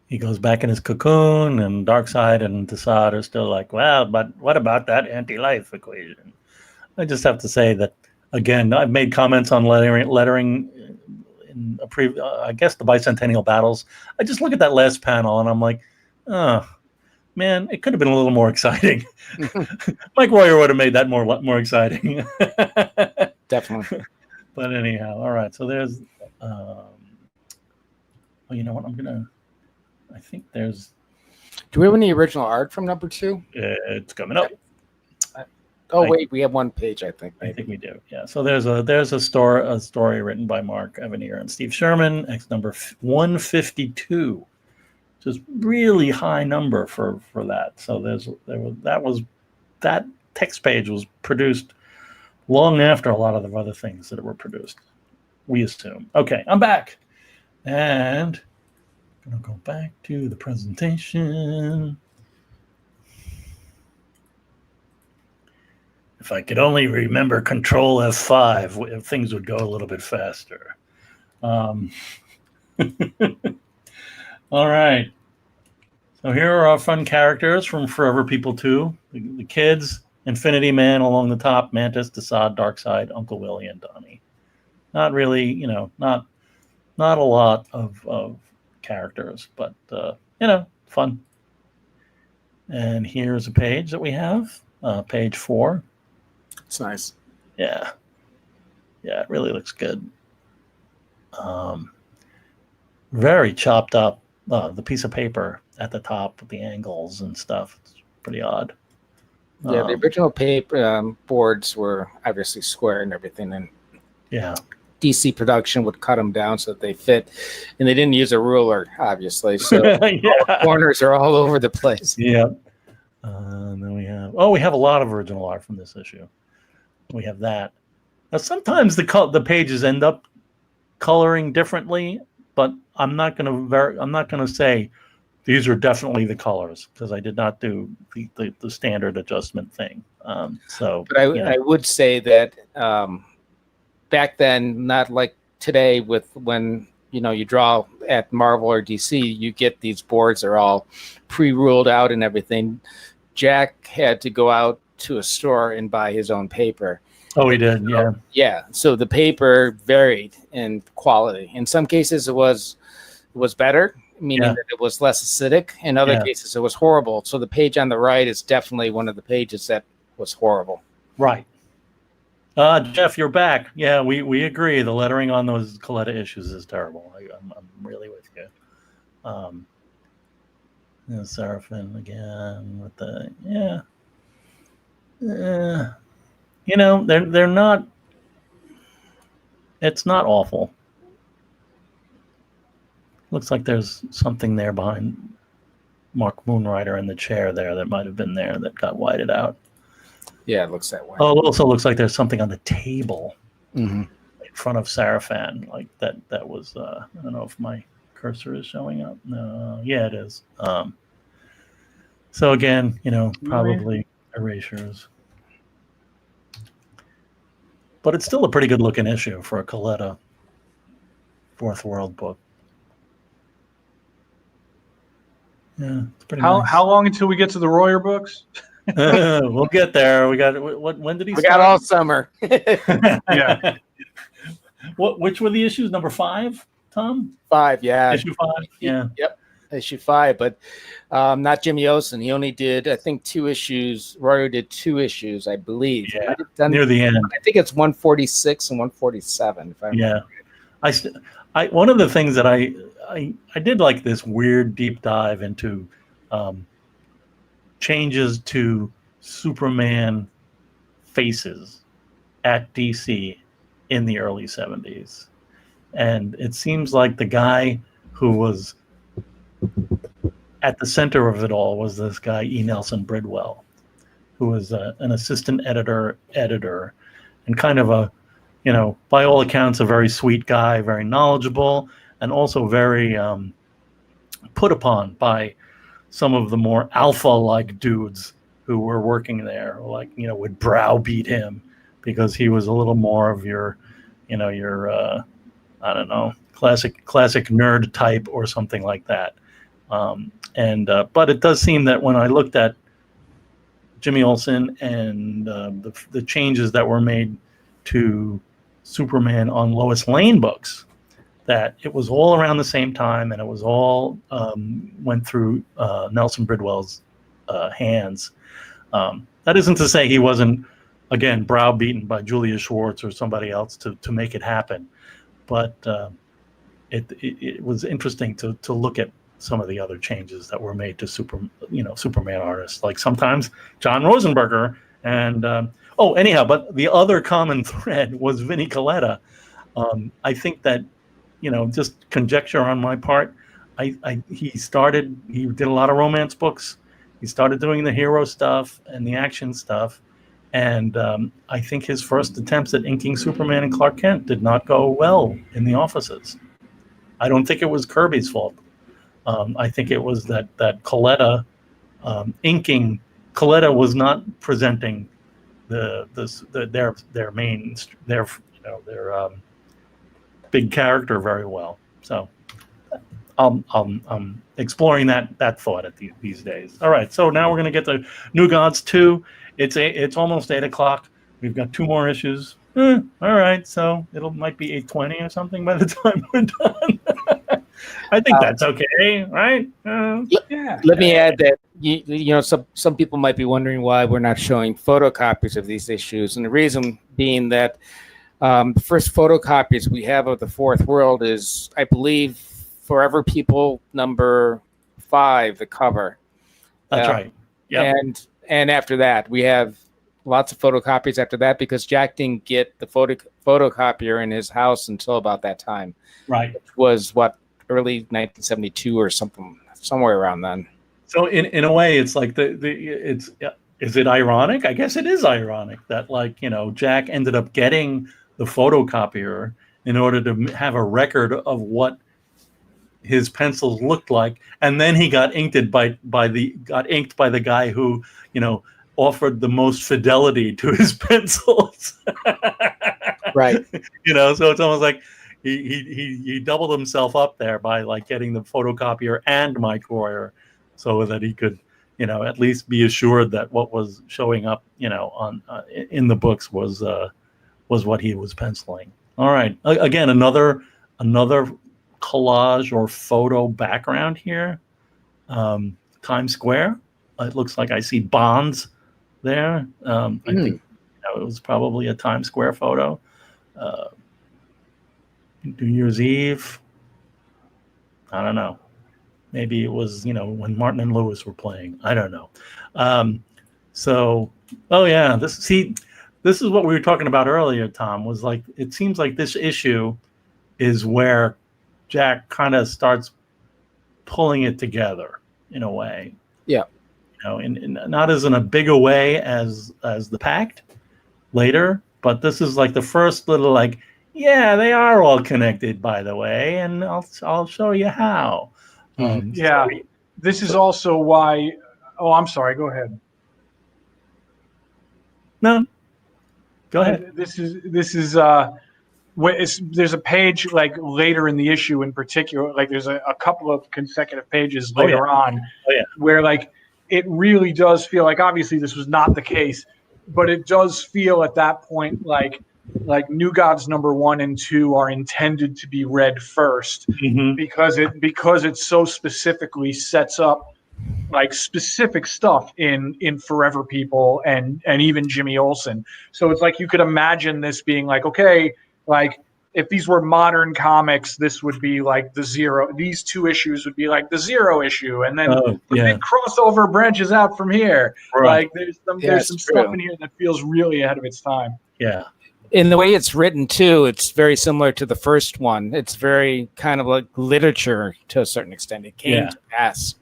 A: he goes back in his cocoon, and Darkseid and Desaad are still like, well, but what about that anti-life equation? I just have to say that again. I've made comments on lettering in I guess the bicentennial battles. I just look at that last panel and I'm like, oh man, it could have been a little more exciting. Mike Royer would have made that more exciting.
B: Definitely.
A: But anyhow, all right. So there's, you know what? I think there's.
B: Do we have any original art from number 2?
A: It's coming up.
B: Wait, we have one page, I think.
A: Maybe. I think we do. Yeah. So there's a story written by Mark Evanier and Steve Sherman, X number 152. Just really high number for that. So that text page was produced long after a lot of the other things that were produced, we assume. Okay, I'm back, and I'm gonna go back to the presentation. If I could only remember Control F5, things would go a little bit faster. All right. So here are our fun characters from Forever People 2. The kids, Infinity Man along the top, Mantis, Desaad, Darkseid, Uncle Willie, and Donnie. Not really, not a lot of characters, but, fun. And here's a page that we have, page 4.
B: It's nice.
A: Yeah. Yeah, it really looks good. Very chopped up. The piece of paper at the top with the angles and stuff. It's pretty odd.
B: Yeah, the original paper boards were obviously square and everything, and
A: yeah,
B: DC production would cut them down so that they fit, and they didn't use a ruler, obviously. So the corners are all over the place.
A: Yeah. And then we have a lot of original art from this issue. We have that. Now sometimes the pages end up coloring differently, but I'm not gonna say these are definitely the colors because I did not do the standard adjustment thing. But
B: I would say that back then, not like today, when you draw at Marvel or DC, you get these boards are all pre-ruled out and everything. Jack had to go out to a store and buy his own paper.
A: Oh, he did, yeah.
B: Yeah, so the paper varied in quality. In some cases, it was better, meaning that it was less acidic. In other cases, it was horrible. So the page on the right is definitely one of the pages that was horrible.
A: Right. Jeff, you're back. Yeah, we agree. The lettering on those Coletta issues is terrible. I'm really with you. Seraphin again with the they're not. It's not awful. Looks like there's something there behind Mark Moonrider in the chair there that might have been there that got whited out.
B: Yeah, it looks that way.
A: Oh, it also looks like there's something on the table
B: in
A: front of Seraphin, like that was I don't know if my cursor is showing up. No, yeah, it is. So again, probably erasures. But it's still a pretty good looking issue for a Coletta Fourth World book. Yeah, it's pretty nice.
C: How long until we get to the Royer books?
A: We'll get there. We got when did he start?
B: We got all summer.
C: Yeah.
A: Which were the issues? Number 5, Tom?
B: 5, yeah.
A: Issue 5? Yeah.
B: Yep. Issue 5, but not Jimmy Olsen. He only did, I think, 2 issues. Royer did 2 issues, I believe.
A: Yeah, near the end.
B: I think it's 146 and 147. If I remember.
A: I one of the things that I did like this weird deep dive into changes to Superman faces at DC in the early 70s. And it seems like the guy who was at the center of it all was this guy, E. Nelson Bridwell, who was an assistant editor, and kind of a, by all accounts, a very sweet guy, very knowledgeable, and also very put upon by some of the more alpha-like dudes who were working there, like, would browbeat him because he was a little more of your, I don't know, classic nerd type or something like that. But it does seem that when I looked at Jimmy Olsen and the changes that were made to Superman on Lois Lane books, that it was all around the same time, and it was all went through Nelson Bridwell's hands. That isn't to say he wasn't, again, browbeaten by Julius Schwartz or somebody else to make it happen, but it was interesting to look at some of the other changes that were made to Superman artists. Like sometimes John Rosenberger and anyhow, but the other common thread was Vinnie Colletta. I think that, just conjecture on my part. He did a lot of romance books. He started doing the hero stuff and the action stuff. And I think his first attempts at inking Superman and Clark Kent did not go well in the offices. I don't think it was Kirby's fault. I think it was that Colletta inking. Colletta was not presenting their big character very well. So I'm exploring that thought at these days. All right, so now we're going to get to New Gods 2. It's almost 8:00. We've got 2 more issues. All right, so might be 8:20 or something by the time we're done. I think that's okay, right?
B: Yeah. Let me add that some people might be wondering why we're not showing photocopies of these issues, and the reason being that the first photocopies we have of the Fourth World is, I believe, Forever People number 5, the cover.
A: That's right. Yeah.
B: And after that, we have lots of photocopies after that because Jack didn't get the photocopier in his house until about that time.
A: Right.
B: Which was early 1972 or something, somewhere around then.
A: So in a way, it's like is it ironic? I guess it is ironic that Jack ended up getting the photocopier in order to have a record of what his pencils looked like, and then he got inked by the guy who offered the most fidelity to his pencils.
B: Right.
A: So it's almost like he doubled himself up there by getting the photocopier and Mike Royer, so that he could at least be assured that what was showing up on in the books was what he was penciling. All right, again, another collage or photo background here. Times Square. It looks like I see Bonds there. I think it was probably a Times Square photo. New Year's Eve. I don't know. Maybe it was when Martin and Lewis were playing. I don't know. This is what we were talking about earlier, Tom. Was it seems like this issue is where Jack kind of starts pulling it together in a way.
B: Yeah.
A: In not as in a bigger way as the Pact later, but this is the first little they are all connected, by the way, and I'll show you how.
C: This is also why. Oh, I'm sorry. Go ahead.
A: No, go ahead.
C: This is there's a page later in the issue in particular, there's a couple of consecutive pages later on where it really does feel obviously this was not the case, but it does feel at that point like New Gods number 1 and 2 are intended to be read first, because it so specifically sets up specific stuff in Forever People and even Jimmy Olsen. So it's you could imagine this being if these were modern comics, this would be the Zero. These 2 issues would be the Zero issue, and then the big crossover branches out from here.
A: Right.
C: There's some stuff in here that feels really ahead of its time.
A: Yeah.
B: In the way it's written too, it's very similar to the first one. It's very kind of like literature to a certain extent. It came to pass.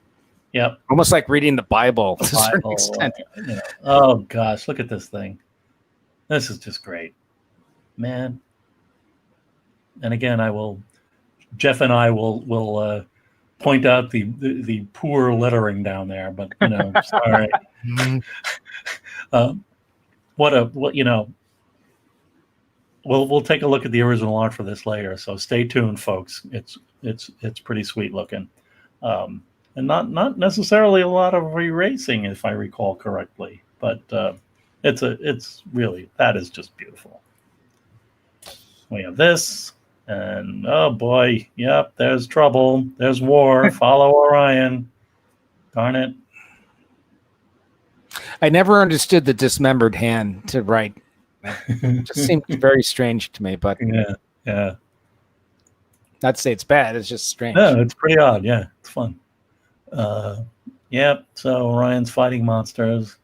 A: Yep.
B: Almost like reading the Bible to a certain extent.
A: Oh gosh, look at this thing. This is just great, man. And again, Jeff and I will point out the poor lettering down there, but sorry. What we'll take a look at the original art for this later. So stay tuned, folks. It's pretty sweet looking, and not necessarily a lot of erasing, if I recall correctly. But it's really, that is just beautiful. We have this, and oh boy, yep, there's trouble. There's war. Follow Orion. Darn it.
B: I never understood the dismembered hand to write. It just seemed very strange to me, but
A: yeah.
B: not to say it's bad. It's just strange.
A: No, it's pretty odd. Yeah, it's fun. Yep. So Orion's fighting monsters.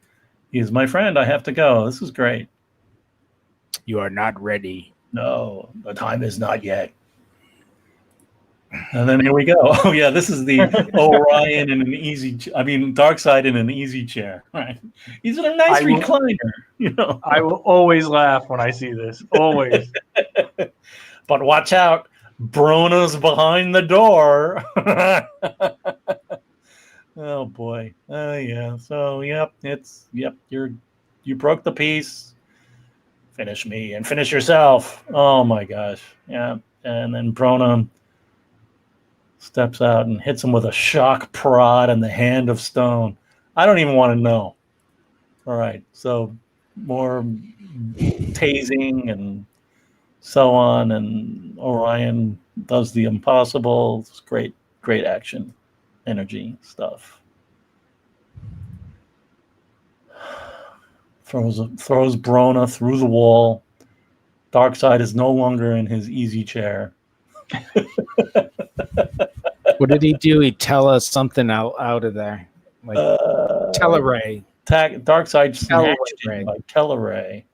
A: He's my friend. I have to go. This is great.
B: You are not ready.
A: No, the time is not yet. And then here we go. Oh yeah, this is the Orion in an easy. Darkseid in an easy chair. Right. He's in a nice recliner.
C: I will always laugh when I see this. Always.
A: But watch out, Brona's behind the door. Oh boy. Yeah. So you broke the peace. Finish me and finish yourself. Oh my gosh. Yeah. And then Brona steps out and hits him with a shock prod and the hand of stone. I don't even want to know. All right. So more tasing and so on, and Orion does the impossible. It's great action, energy stuff. Throws Brona through the wall. Darkseid is no longer in his easy chair.
B: What did he do? He tell us something out of there, like Teleray.
A: Darkseid snatched him by Teleray.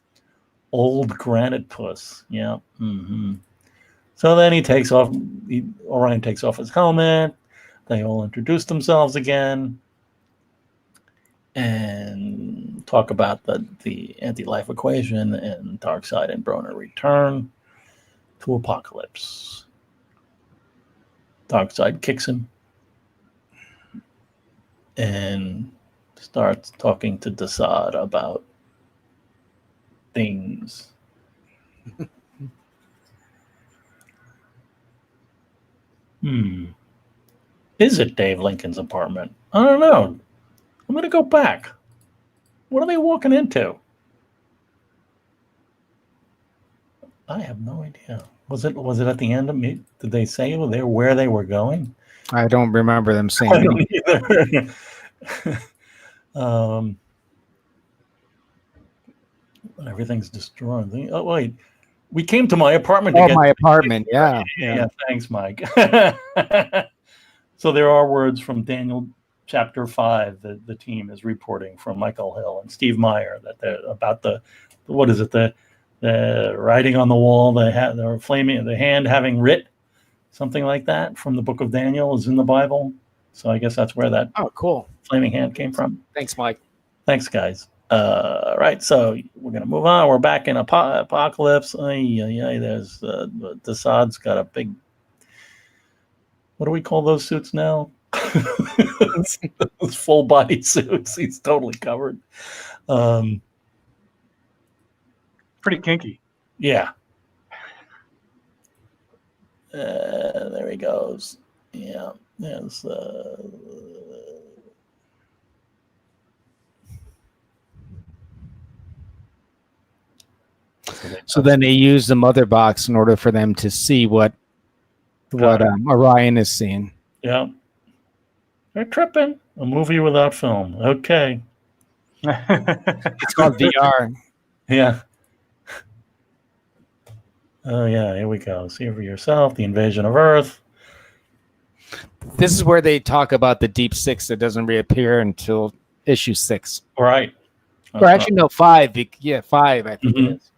A: Old granite puss. Yeah. Mm-hmm. So then Orion takes off his helmet. They all introduce themselves again and talk about the anti-life equation, and Darkseid and Brona return to Apocalypse. Darkseid kicks him and starts talking to Desaad about things. Is it Dave Lincoln's apartment? I don't know. I'm going to go back. What are they walking into? I have no idea. Was it at the end of me? Did they say where they were going?
B: I don't remember them saying.
A: I don't either. Everything's destroyed. Oh wait, we came to my apartment.
B: My apartment. Yeah.
A: Thanks, Mike. So there are words from Daniel chapter 5 that the team is reporting from Michael Hill and Steve Meyer that they're about the writing on the wall, the flaming, the hand having writ, something like that from the book of Daniel is in the Bible. So I guess that's where that
B: cool
A: flaming hand came from.
B: Thanks, Mike.
A: Thanks, guys. Right, so we're gonna move on. We're back in Apocalypse. There's Desaad's got a big. What do we call those suits now? Those full body suits. He's totally covered.
C: Pretty kinky.
A: Yeah. There he goes. Yeah. There's
B: So then they use the mother box in order for them to see what Orion is seeing.
A: Yeah. They're tripping. A movie without film. Okay.
B: It's called VR.
A: Yeah. Oh, yeah. Here we go. See for yourself. The invasion of Earth.
B: This is where they talk about the Deep Six that doesn't reappear until issue 6.
A: Right.
B: Or actually, no, 5. Yeah, 5, I think it is.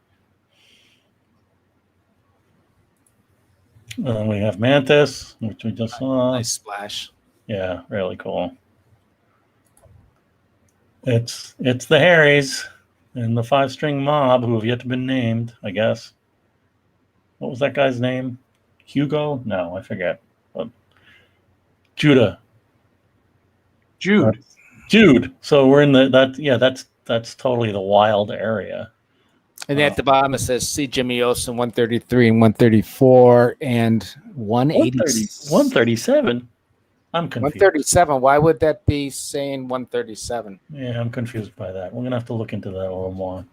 A: We have Mantis, which we just saw.
B: Nice splash.
A: Yeah, really cool. It's the Harrys and the 5-string mob who have yet to be named, I guess. What was that guy's name? Hugo? No, I forget. But Judah.
C: Jude.
A: Jude. So we're in that's totally the wild area.
B: And at the bottom it says, see Jimmy Olsen 133 and 134 and 180.
A: 137. I'm confused.
B: 137. Why would that be saying 137?
A: Yeah, I'm confused by that. We're gonna have to look into that a little more.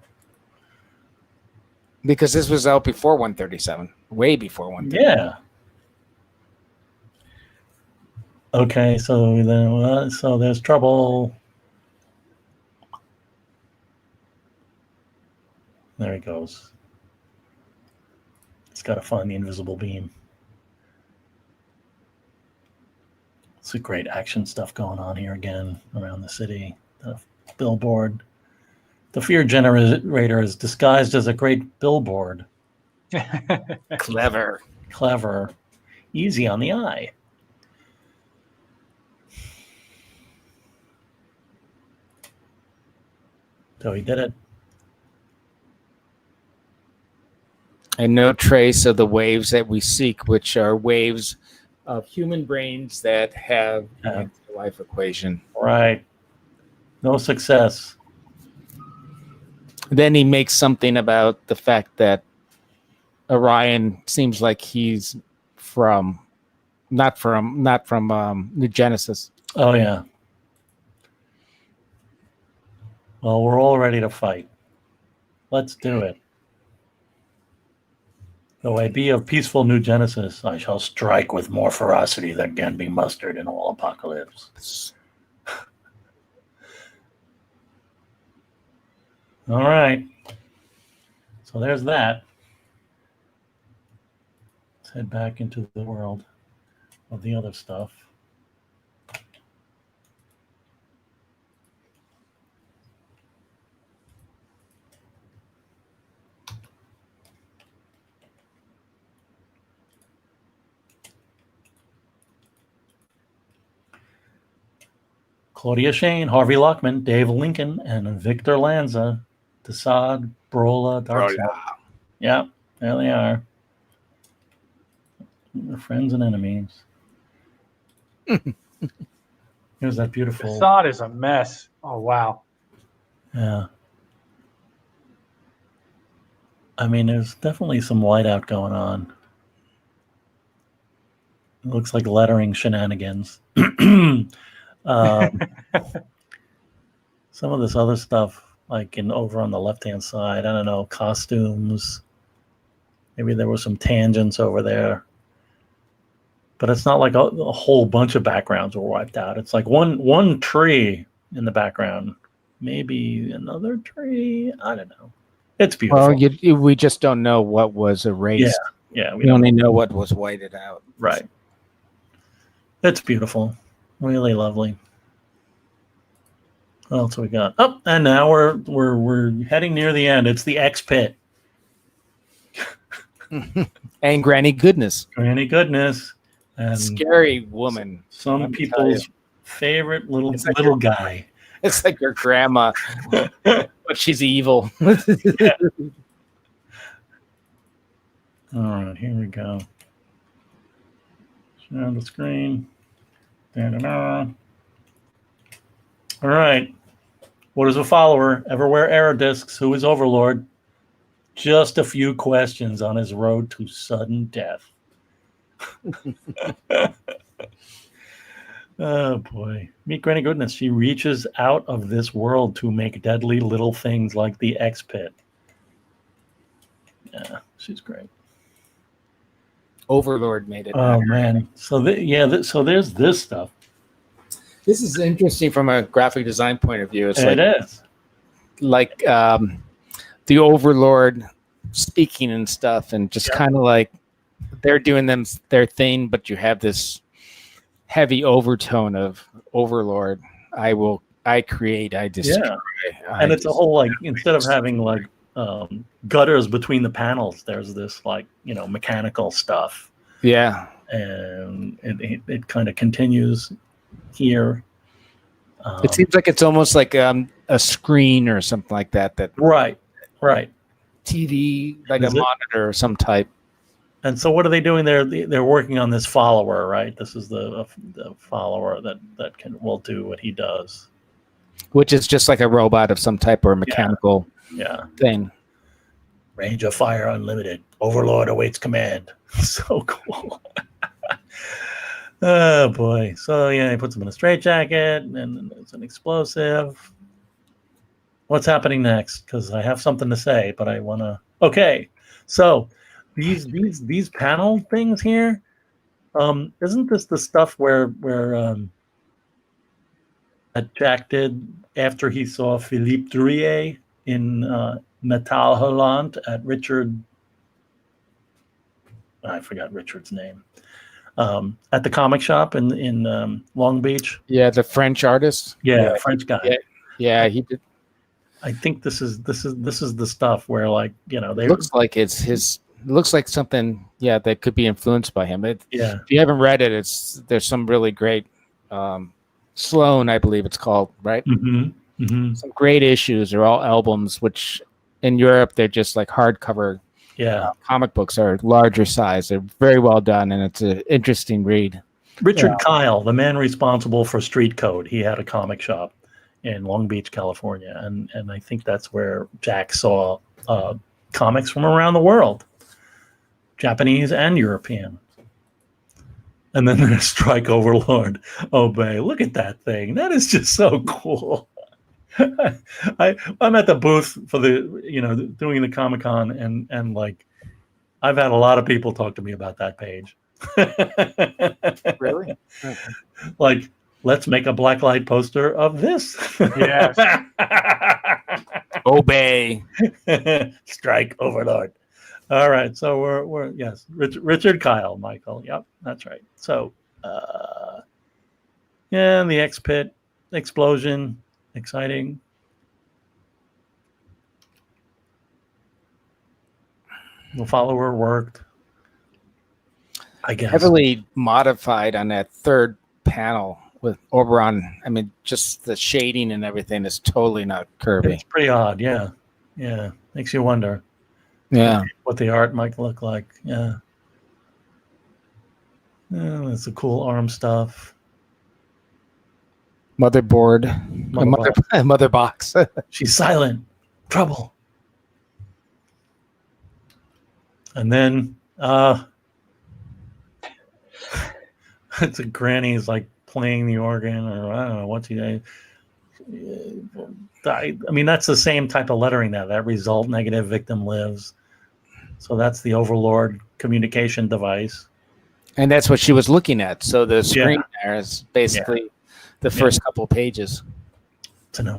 B: Because this was out before 137, way before 137.
A: Yeah. Okay, so then so there's trouble. There he goes. It's got to find the invisible beam. Some great action stuff going on here again around the city. The billboard. The fear generator is disguised as a great billboard.
B: Clever.
A: Clever. Easy on the eye. So he did it.
B: And no trace of the waves that we seek, which are waves of human brains that have the life equation.
A: Right. No success.
B: Then he makes something about the fact that Orion seems like he's not from New Genesis.
A: Oh yeah. Well, we're all ready to fight. Let's do it. Though I be of peaceful New Genesis, I shall strike with more ferocity than can be mustered in all apocalypse. All right. So there's that. Let's head back into the world of the other stuff. Claudia Shane, Harvey Lockman, Dave Lincoln, and Victor Lanza, Desaad, Brola, Darkseid. Yeah, there they are. They're friends and enemies. Here's that beautiful.
C: Desaad is a mess. Oh wow.
A: Yeah. I mean, there's definitely some whiteout going on. It looks like lettering shenanigans. Some of this other stuff, like over on the left-hand side, I don't know, costumes. Maybe there were some tangents over there. But it's not like a whole bunch of backgrounds were wiped out. It's like one tree in the background. Maybe another tree. I don't know. It's beautiful.
B: Well, we just don't know what was erased.
A: Yeah.
B: We only know what was whited out.
A: Right. It's beautiful. Really lovely. What else we got? Oh, and now we're heading near the end. It's the X Pit.
B: And Granny Goodness.
A: Granny Goodness. And
B: scary woman.
A: Some people's favorite little guy.
B: It's like her grandma, but she's evil.
A: Yeah. All right, here we go. Share the screen. Da-da-da. All right. What is a follower? Ever wear error discs? Who is Overlord? Just a few questions on his road to sudden death. Oh boy. Meet Granny Goodness. She reaches out of this world to make deadly little things like the X Pit. Yeah, she's great.
B: Overlord made it.
A: Oh man. So so there's this stuff.
B: This is interesting from a graphic design point of view.
A: It is.
B: Like the Overlord speaking and stuff, and just kind of like they're doing their thing, but you have this heavy overtone of Overlord. I create, I destroy.
A: And it's a whole, like, instead of having like gutters between the panels, there's this like, mechanical stuff.
B: Yeah.
A: And it kind of continues here.
B: It seems like it's almost like a screen or something like that.
A: Right.
B: TV, like a monitor of some type.
A: And so what are they doing? They're working on this follower, right? This is the follower that will do what he does.
B: Which is just like a robot of some type or mechanical thing.
A: Range of fire unlimited. Overlord awaits command. So cool. Oh boy. So yeah, he puts him in a straitjacket, and it's an explosive. What's happening next? Because I have something to say, but I want to. Okay, so these panel things here. Isn't this the stuff where that Jack did after he saw Philippe Drouillet in Metal Holland at Richard? I forgot Richard's name. At the comic shop in Long Beach.
B: Yeah, the French artist.
A: Yeah, French guy.
B: Yeah, he did.
A: I think this is the stuff where, like, they
B: looks like it's his. Looks like something, that could be influenced by him. If you haven't read it, there's some really great Sloan, I believe it's called, right?
A: Mm-hmm. Mm-hmm.
B: Some great issues. They're all albums, which in Europe they're just like hardcover. Comic books are larger size. They're very well done, and it's an interesting read.
A: Richard Kyle, the man responsible for Street Code, he had a comic shop in Long Beach, California, and I think that's where Jack saw comics from around the world, Japanese and European. And then there's Strike Overlord Obey. Look at that thing. That is just so cool. I'm at the booth for the doing the Comic-Con, and like I've had a lot of people talk to me about that page.
B: Really?
A: Like, let's make a blacklight poster of this.
C: Yes.
B: Obey.
A: Strike Overlord. All right, so we're yes, Richard Kyle, Michael. Yep, that's right. So, and the X-Pit explosion, exciting. The follower worked, I guess.
B: Heavily modified on that third panel with Oberon. I mean, just the shading and everything is totally not Kirby.
A: It's pretty odd, yeah. Makes you wonder.
B: Yeah,
A: what the art might look like. Yeah, that's the cool arm stuff.
B: Motherboard, mother box.
A: She's silent. Trouble. And then it's a granny's like playing the organ, or I don't know what's he. I mean, that's the same type of lettering that result negative, victim lives. So that's the Overlord communication device.
B: And that's what she was looking at. So the screen there is basically the first couple pages.
A: It's in an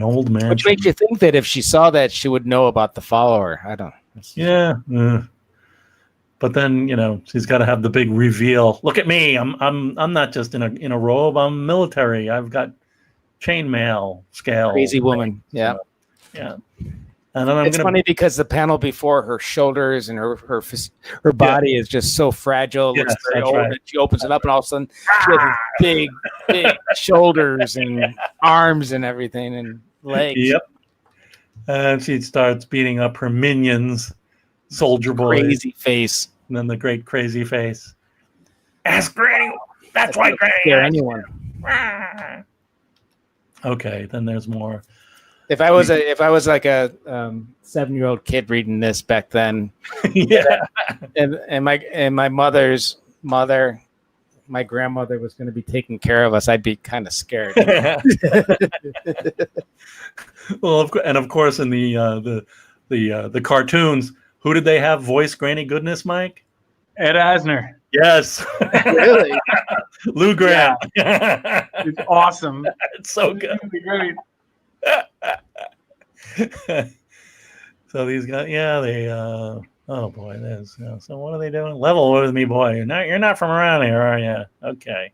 A: old man.
B: Which makes you think that if she saw that, she would know about the follower. I don't know.
A: Yeah. But then, she's got to have the big reveal. Look at me. I'm not just in a robe. I'm military. I've got chainmail scale.
B: Crazy woman. Yeah.
A: Yeah. And then
B: it's funny because the panel before, her shoulders and her body is just so fragile. Looks very old. Right. And she opens it up, and all of a sudden she has big shoulders and arms and everything and legs.
A: Yep. And she starts beating up her minions, Soldier Boy.
B: Crazy face.
A: And then the great crazy face. Ask Granny. That's why Granny.
B: Scare anyone.
A: Okay, then there's more.
B: If I was like a 7-year-old kid reading this back then, and my mother's mother, my grandmother was going to be taking care of us, I'd be kind of scared.
A: Well, of course, in the cartoons, who did they have voice Granny Goodness, Mike?
C: Ed Asner.
A: Yes.
B: Really?
A: Lou Grant.
C: Yeah. It's awesome.
A: It's so good.
C: Great.
A: So these guys, they oh boy, there's so what are they doing? Level with me, boy. You're not from around here, are you? Okay.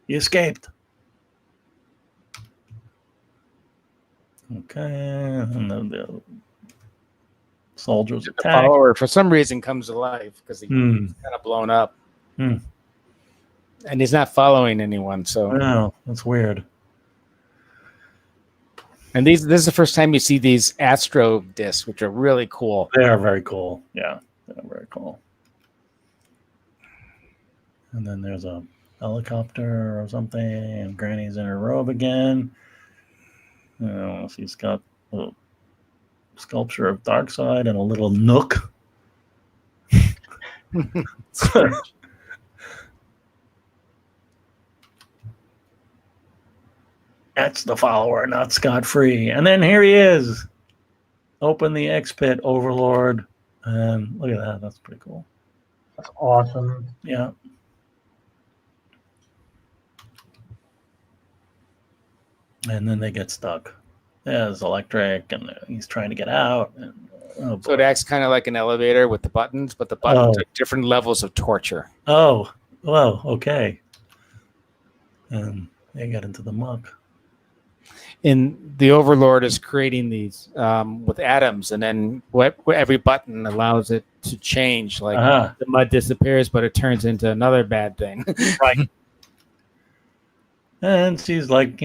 A: You escaped. Okay. And the soldiers attack.
B: The follower, for some reason, comes to life because he's kind of blown up. And he's not following anyone. So
A: no, that's weird.
B: And this is the first time you see these Astro discs, which are really cool.
A: They are very cool. Yeah. Very cool. And then there's a helicopter or something, and Granny's in her robe again. She's got a sculpture of Darkseid and a little nook. That's the follower, not scot-free. And then here he is. Open the X-Pit, Overlord. And look at that. That's pretty cool.
C: That's awesome.
A: Yeah. And then they get stuck. Yeah, it's electric, and he's trying to get out. And,
B: so it acts kind of like an elevator with the buttons, but the buttons are different levels of torture.
A: Oh, well, okay. And they get into the muck.
B: And the Overlord is creating these with atoms, and then every button allows it to change. Like the mud disappears, but it turns into another bad thing.
A: Right. And she's like,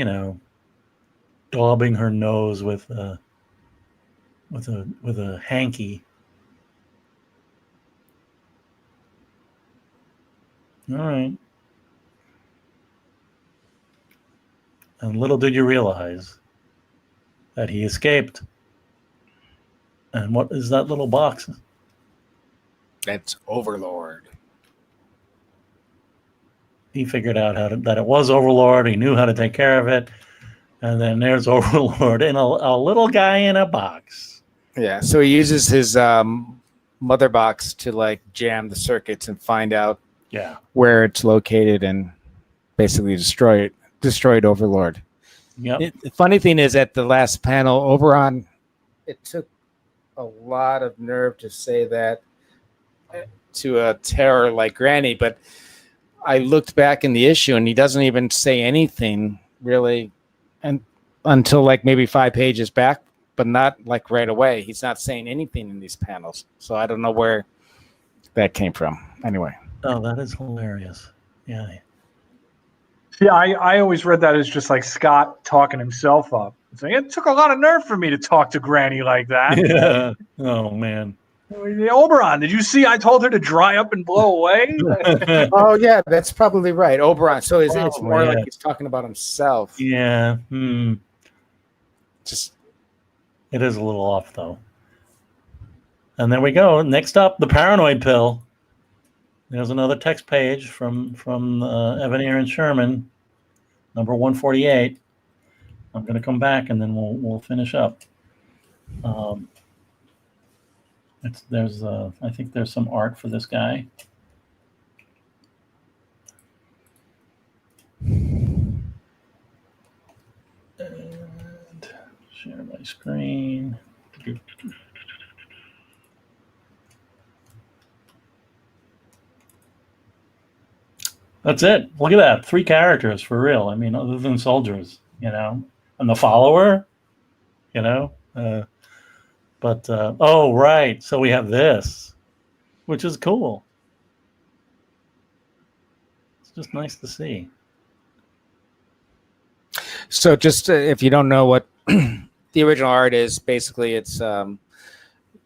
A: daubing her nose with a hanky. All right. And little did you realize that he escaped. And what is that little box?
B: That's Overlord.
A: He figured out that it was Overlord. He knew how to take care of it. And then there's Overlord in a little guy in a box.
B: Yeah, so he uses his mother box to jam the circuits and find out where it's located and basically destroyed Overlord.
A: Yep.
B: The funny thing is, at the last panel, Oberon, it took a lot of nerve to say that to a terror like Granny, but I looked back in the issue and he doesn't even say anything really until maybe 5 pages back, but not right away. He's not saying anything in these panels. So I don't know where that came from. Anyway.
A: Oh, that is hilarious. Yeah.
C: Yeah, I always read that as just Scott talking himself up. Saying, it took a lot of nerve for me to talk to Granny like that.
A: Yeah. Oh, man.
C: Oberon, did you see I told her to dry up and blow away?
B: Oh, yeah, that's probably right. Oberon. So it's more like he's talking about himself.
A: Yeah.
B: Just
A: it is a little off, though. And there we go. Next up, the paranoid pill. There's another text page from Evanier and Sherman, number 148. I'm going to come back and then we'll finish up. I think there's some art for this guy. And share my screen. That's it. Look at that. 3 characters for real. I mean, other than soldiers, and the follower, oh, right. So we have this, which is cool. It's just nice to see.
B: So just if you don't know what the original art is, basically it's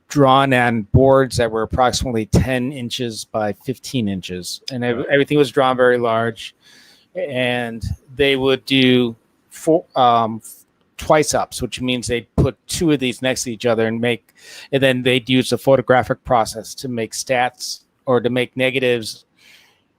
B: drawn on boards that were approximately 10 inches by 15 inches. And everything was drawn very large. And they would do twice ups, which means they'd put 2 of these next to each other and then they'd use a photographic process to make stats or to make negatives.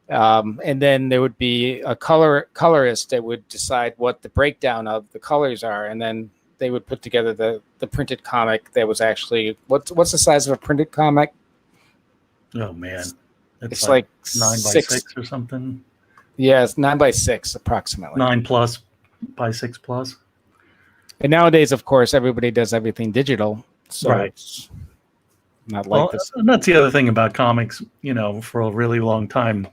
B: And then there would be a colorist that would decide what the breakdown of the colors are. And then they would put together the printed comic that was actually what's the size of a printed comic?
A: Oh man,
B: it's like
A: 9x6 or something.
B: Yeah, it's 9x6 approximately.
A: 9+ by 6+.
B: And nowadays, of course, everybody does everything digital, so it's not like this.
A: And that's the other thing about comics. For a really long time,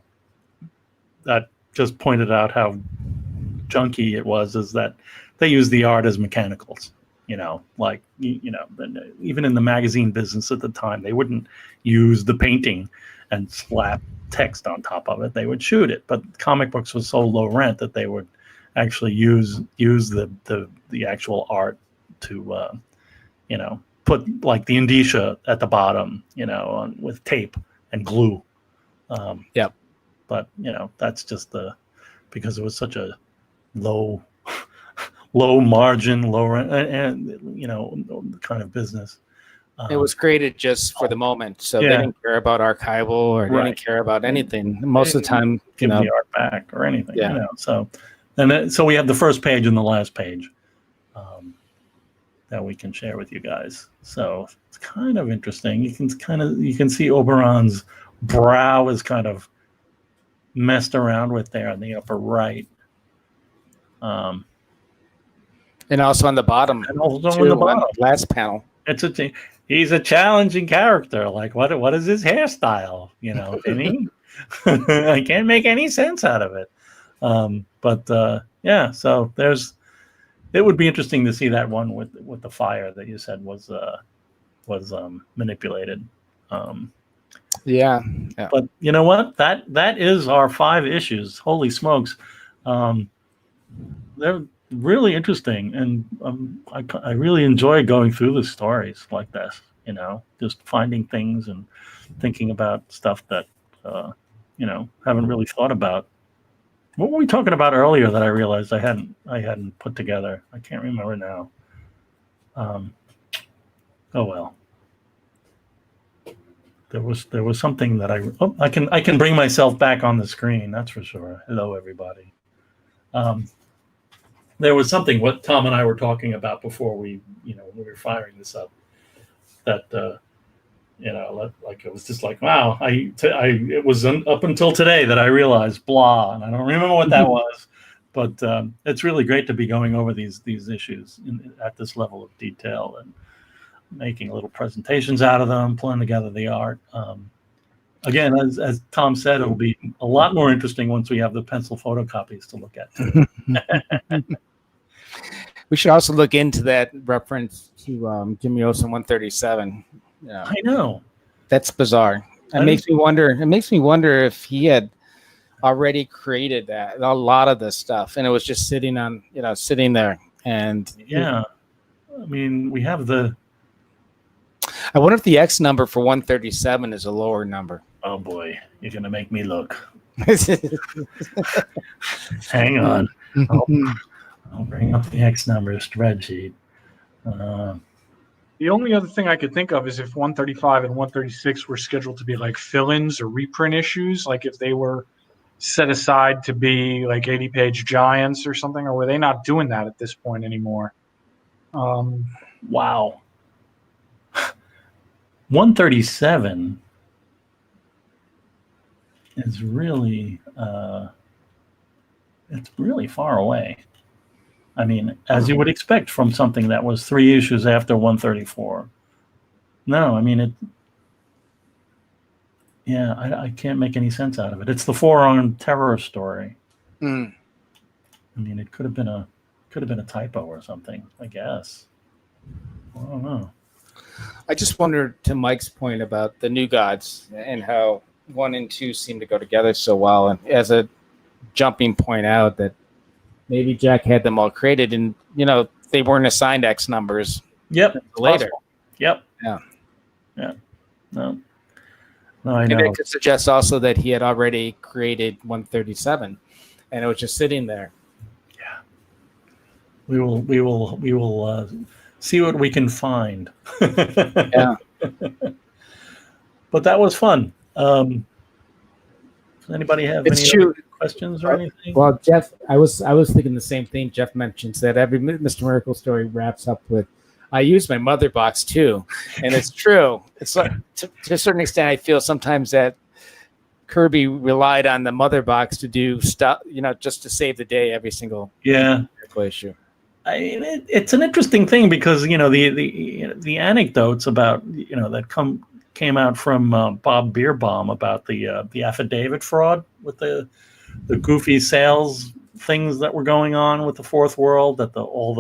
A: that just pointed out how junky it was. Is that they use the art as mechanicals, even in the magazine business at the time, they wouldn't use the painting and slap text on top of it. They would shoot it, but comic books was so low rent that they would actually use the actual art to, put like the indicia at the bottom, with tape and glue.
B: Yep.
A: But that's just because it was such a low margin, kind of business.
B: It was created just for the moment, so they didn't care about archival or they didn't care about anything. Most of the time,
A: give the art back or anything. So we have the first page and the last page that we can share with you guys. So it's kind of interesting. You can see Oberon's brow is kind of messed around with there in the upper right.
B: And also on the bottom.
A: And also on the bottom.
B: Last panel.
A: He's a challenging character. Like, what is his hairstyle? Vinny? I can't make any sense out of it. So it would be interesting to see that one with the fire that you said was manipulated.
B: Yeah.
A: But you know what? That is our 5 issues. Holy smokes. They're really interesting, and I really enjoy going through the stories like this, just finding things and thinking about stuff that haven't really thought about. What were we talking about earlier that I realized I hadn't put together? I can't remember now. Oh well. There was something that I can bring myself back on the screen, that's for sure. Hello everybody. There was something what Tom and I were talking about before we were firing this up, that like it was just like, wow, it was up until today that I realized blah, and I don't remember what that was, but it's really great to be going over these issues at this level of detail and making little presentations out of them, pulling together the art. Again, as Tom said, it'll be a lot more interesting once we have the pencil photocopies to look at.
B: We should also look into that reference to Jimmy Olsen 137.
A: I know.
B: That's bizarre. It makes me wonder if he had already created that, a lot of this stuff, and it was just sitting there. And
A: I mean, we have the.
B: I wonder if the X number for 137 is a lower number.
A: Oh boy, you're gonna make me look. Hang on. I'll bring up the X number spreadsheet.
C: The only other thing I could think of is if 135 and 136 were scheduled to be like fill-ins or reprint issues, like if they were set aside to be like 80-page giants or something, or were they not doing that at this point anymore?
A: Wow. 137 is really it's really far away. I mean, as you would expect from something that was 3 issues after 134. No, I mean I can't make any sense out of it. It's the 4-armed terror story. I mean, it could have been a typo or something, I guess. I don't know.
B: I just wondered, to Mike's point about the New Gods and how 1 and 2 seem to go together so well, and as a jumping point out that maybe Jack had them all created and they weren't assigned X numbers.
A: Yep.
B: Later.
A: Possible. Yep.
B: Yeah.
A: No, I know.
B: And it could suggest also that he had already created 137 and it was just sitting there.
A: Yeah. We will see what we can find.
B: Yeah.
A: But that was fun. Does anybody have any other questions or anything?
B: Well, Jeff, I was thinking the same thing. Jeff mentions that every Mr. Miracle story wraps up with, I use my mother box too. And it's true. It's like, to a certain extent, I feel sometimes that Kirby relied on the mother box to do stuff, just to save the day every single issue.
A: I mean, it's an interesting thing because, the anecdotes about, that came out from Bob Bierbaum about the affidavit fraud with the goofy sales things that were going on with the Fourth World, that all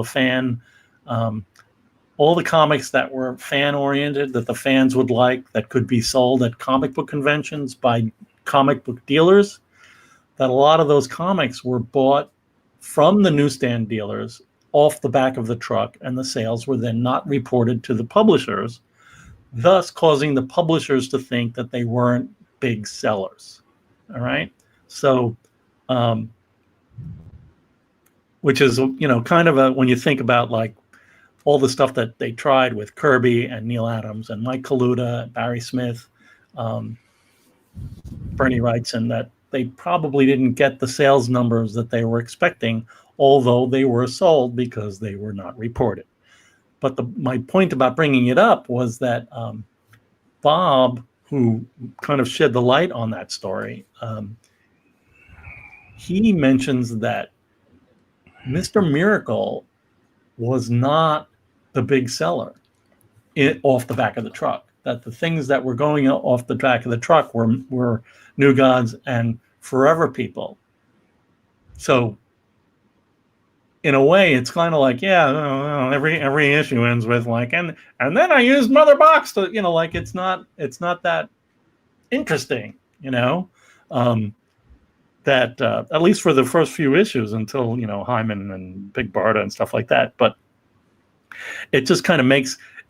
A: the comics that were fan oriented, that the fans would like, that could be sold at comic book conventions by comic book dealers, that a lot of those comics were bought from the newsstand dealers off the back of the truck, and the sales were then not reported to the publishers, thus causing the publishers to think that they weren't big sellers. All right. So, which is, kind of when you think about like all the stuff that they tried with Kirby and Neil Adams and Mike Kaluta, Barry Smith, Bernie Wrightson, that they probably didn't get the sales numbers that they were expecting, although they were sold because they were not reported. But my point about bringing it up was that Bob, who kind of shed the light on that story, he mentions that Mr. Miracle was not the big seller off the back of the truck. That the things that were going off the back of the truck were New Gods and Forever People. So in a way, it's kind of like, every issue ends with like, and then I used Mother Box to, like it's not that interesting, that at least for the first few issues until, Hyman and Big Barda and stuff like that. But it just kind of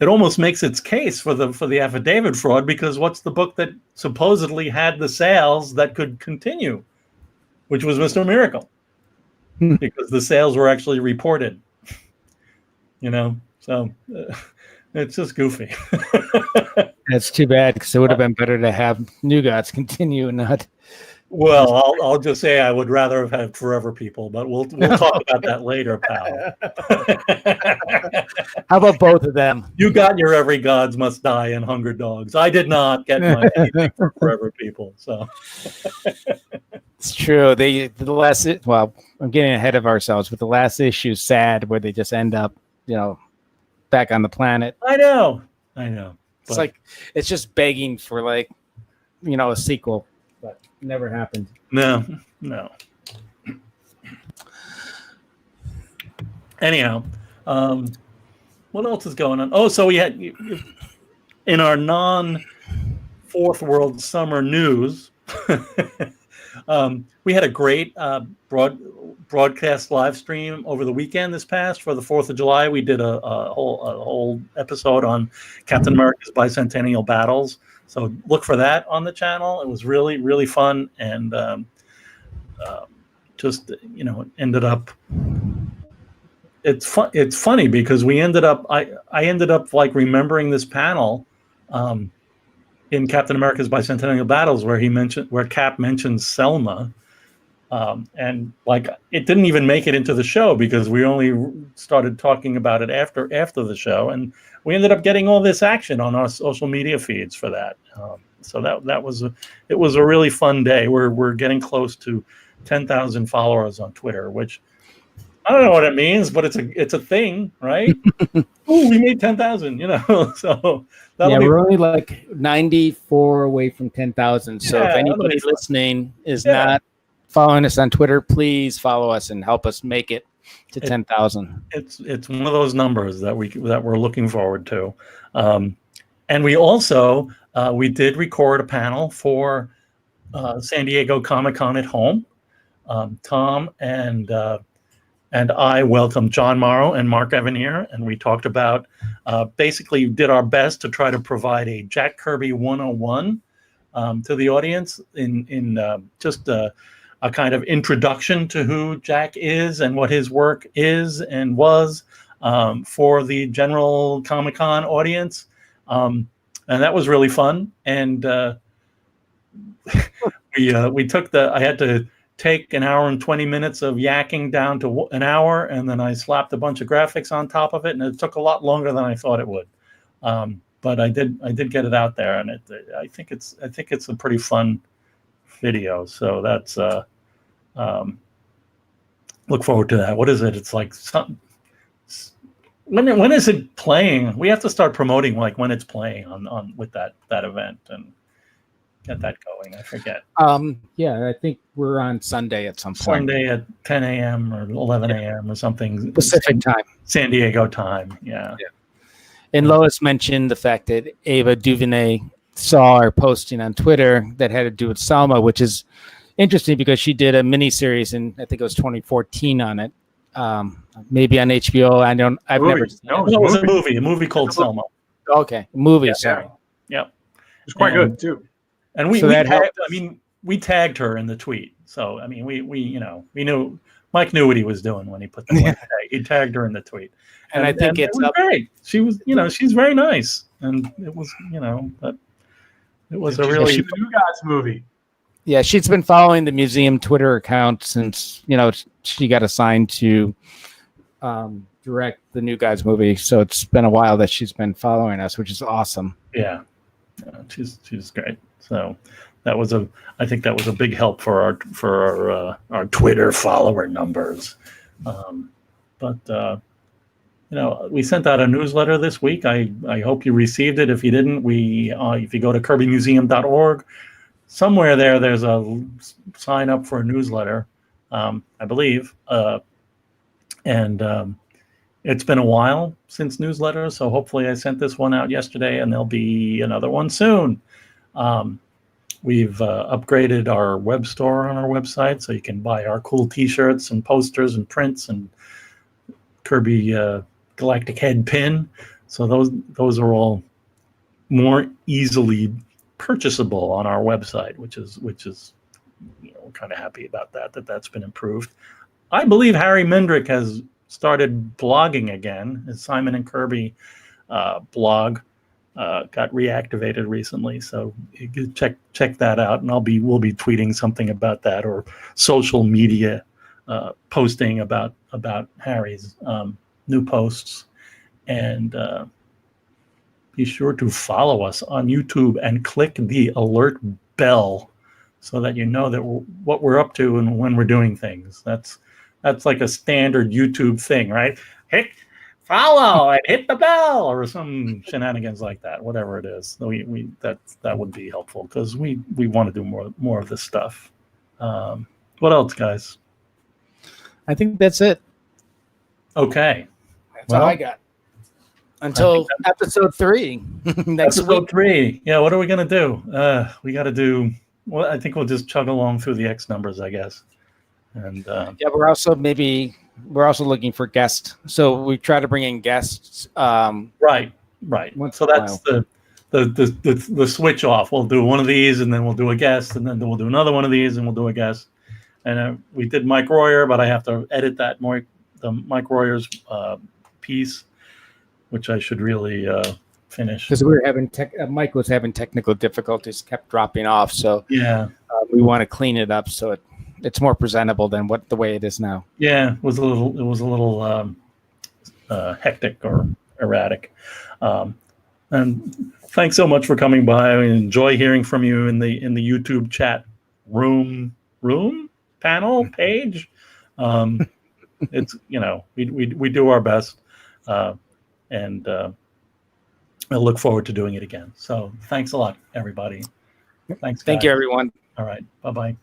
A: almost makes its case for the affidavit fraud, because what's the book that supposedly had the sales that could continue, which was Mr. Miracle. Because the sales were actually reported, so it's just goofy.
B: That's too bad, because it would have been better to have New Gods continue and not.
A: Well, I'll just say I would rather have had Forever People, but we'll talk about that later, pal.
B: How about both of them?
A: You got your Every Gods Must Die and Hunger Dogs. I did not get my anything from Forever People, so.
B: It's true. The last, well, I'm getting ahead of ourselves, but the last issue is sad, where they just end up, back on the planet.
A: I know.
B: It's like, it's just begging for like, a sequel, but never happened.
A: No. Anyhow, what else is going on? Oh, so we had, in our non-Fourth World Summer news, we had a great broadcast live stream over the weekend this past for the 4th of July. We did a whole episode on Captain America's Bicentennial Battles. So look for that on the channel. It was really, really fun. And just, ended up, it's funny because we ended up, I ended up like remembering this panel in Captain America's Bicentennial Battles where Cap mentions Selma. And like it didn't even make it into the show because we only started talking about it after the show, and we ended up getting all this action on our social media feeds for that. So that was it was a really fun day. We're getting close to 10,000 followers on Twitter, which I don't know what it means, but it's a thing, right? Ooh, we made 10,000, So
B: we're only like 94 away from 10,000. So if anybody listening is not following us on Twitter, please follow us and help us make it to 10,000.
A: It's one of those numbers that we're looking forward to. And we also we did record a panel for San Diego Comic-Con at home. Tom and I welcomed John Morrow and Mark Evanier, and we talked about basically did our best to try to provide a Jack Kirby 101 to the audience in just a kind of introduction to who Jack is and what his work is and was for the general Comic-Con audience. And that was really fun. And we took I had to take an hour and 20 minutes of yakking down to an hour, and then I slapped a bunch of graphics on top of it, and it took a lot longer than I thought it would. But I did get it out there, and I think it's a pretty fun video. So that's look forward to that. What is it? It's like when is it playing? We have to start promoting like when it's playing on with that event and get that going. I forget.
B: I think we're on Sunday at some point.
A: Sunday at 10 a.m. or 11 a.m. or something.
B: Pacific time.
A: San Diego time. Yeah.
B: And Lois mentioned the fact that Ava DuVernay saw our posting on Twitter that had to do with Selma, which is interesting because she did a mini series in, I think it was 2014 on it. maybe on HBO. I've
C: Movie.
B: never seen
C: No,
B: it.
A: No, it was
C: movie.
A: a movie called Selma.
B: Okay, movie.
A: Yeah.
B: Sorry.
A: Yep.
C: It's quite
A: And-
C: good too.
A: And we
B: So that
A: tagged,
B: helps.
A: we tagged her in the tweet. So I mean, we knew Mike knew what he was doing when he put the link tag. He tagged her in the tweet,
B: And I think
A: it
B: it's
A: was
B: up.
A: great. She was, she's very nice, and it was, but it was a
C: Did you
A: really
C: see the New Gods movie?
B: Yeah, she's been following the museum Twitter account since she got assigned to direct the New Gods movie. So it's been a while that she's been following us, which is awesome.
A: yeah. She's great. So I think that was a big help for our Twitter follower numbers. But we sent out a newsletter this week. I hope you received it. If you didn't, if you go to kirbymuseum.org, somewhere there's a sign up for a newsletter, I believe. And it's been a while since newsletters, so hopefully I sent this one out yesterday, and there'll be another one soon. We've upgraded our web store on our website, so you can buy our cool T-shirts and posters and prints and Kirby Galactic Head pin. So those are all more easily purchasable on our website, which is we're kind of happy about that's been improved. I believe Harry Mendrick has started blogging again. His Simon and Kirby blog got reactivated recently, so you can check that out, and we'll be tweeting something about that, or social media posting about Harry's new posts. And be sure to follow us on YouTube and click the alert bell so that you know that what we're up to and when we're doing things. That's like a standard YouTube thing, right? Hit follow and hit the bell, or some shenanigans like that. Whatever it is, that would be helpful, because we want to do more of this stuff. What else, guys?
B: I think that's it.
A: Okay.
B: That's all I got. Until episode 3 next
A: Episode
B: week.
A: 3. Yeah, what are we gonna do? We got to do. Well, I think we'll just chug along through the X numbers, I guess. And
B: Yeah, we're also looking for guests. So we try to bring in guests.
A: right.
B: Once
A: So
B: in a
A: that's the switch off. We'll do one of these, and then we'll do a guest, and then we'll do another one of these, and we'll do a guest. And we did Mike Royer, but I have to edit the Mike Royer's piece, which I should really finish.
B: Because we were having Mike was having technical difficulties, kept dropping off. So
A: Yeah.
B: We want to clean it up so it's more presentable than the way it is now.
A: Yeah, it was a little hectic or erratic. And thanks so much for coming by. I enjoy hearing from you in the YouTube chat room panel page. It's we do our best, and I look forward to doing it again. So thanks a lot, everybody. Thanks.
B: Thank
A: guys.
B: you, everyone.
A: All right. Bye-bye.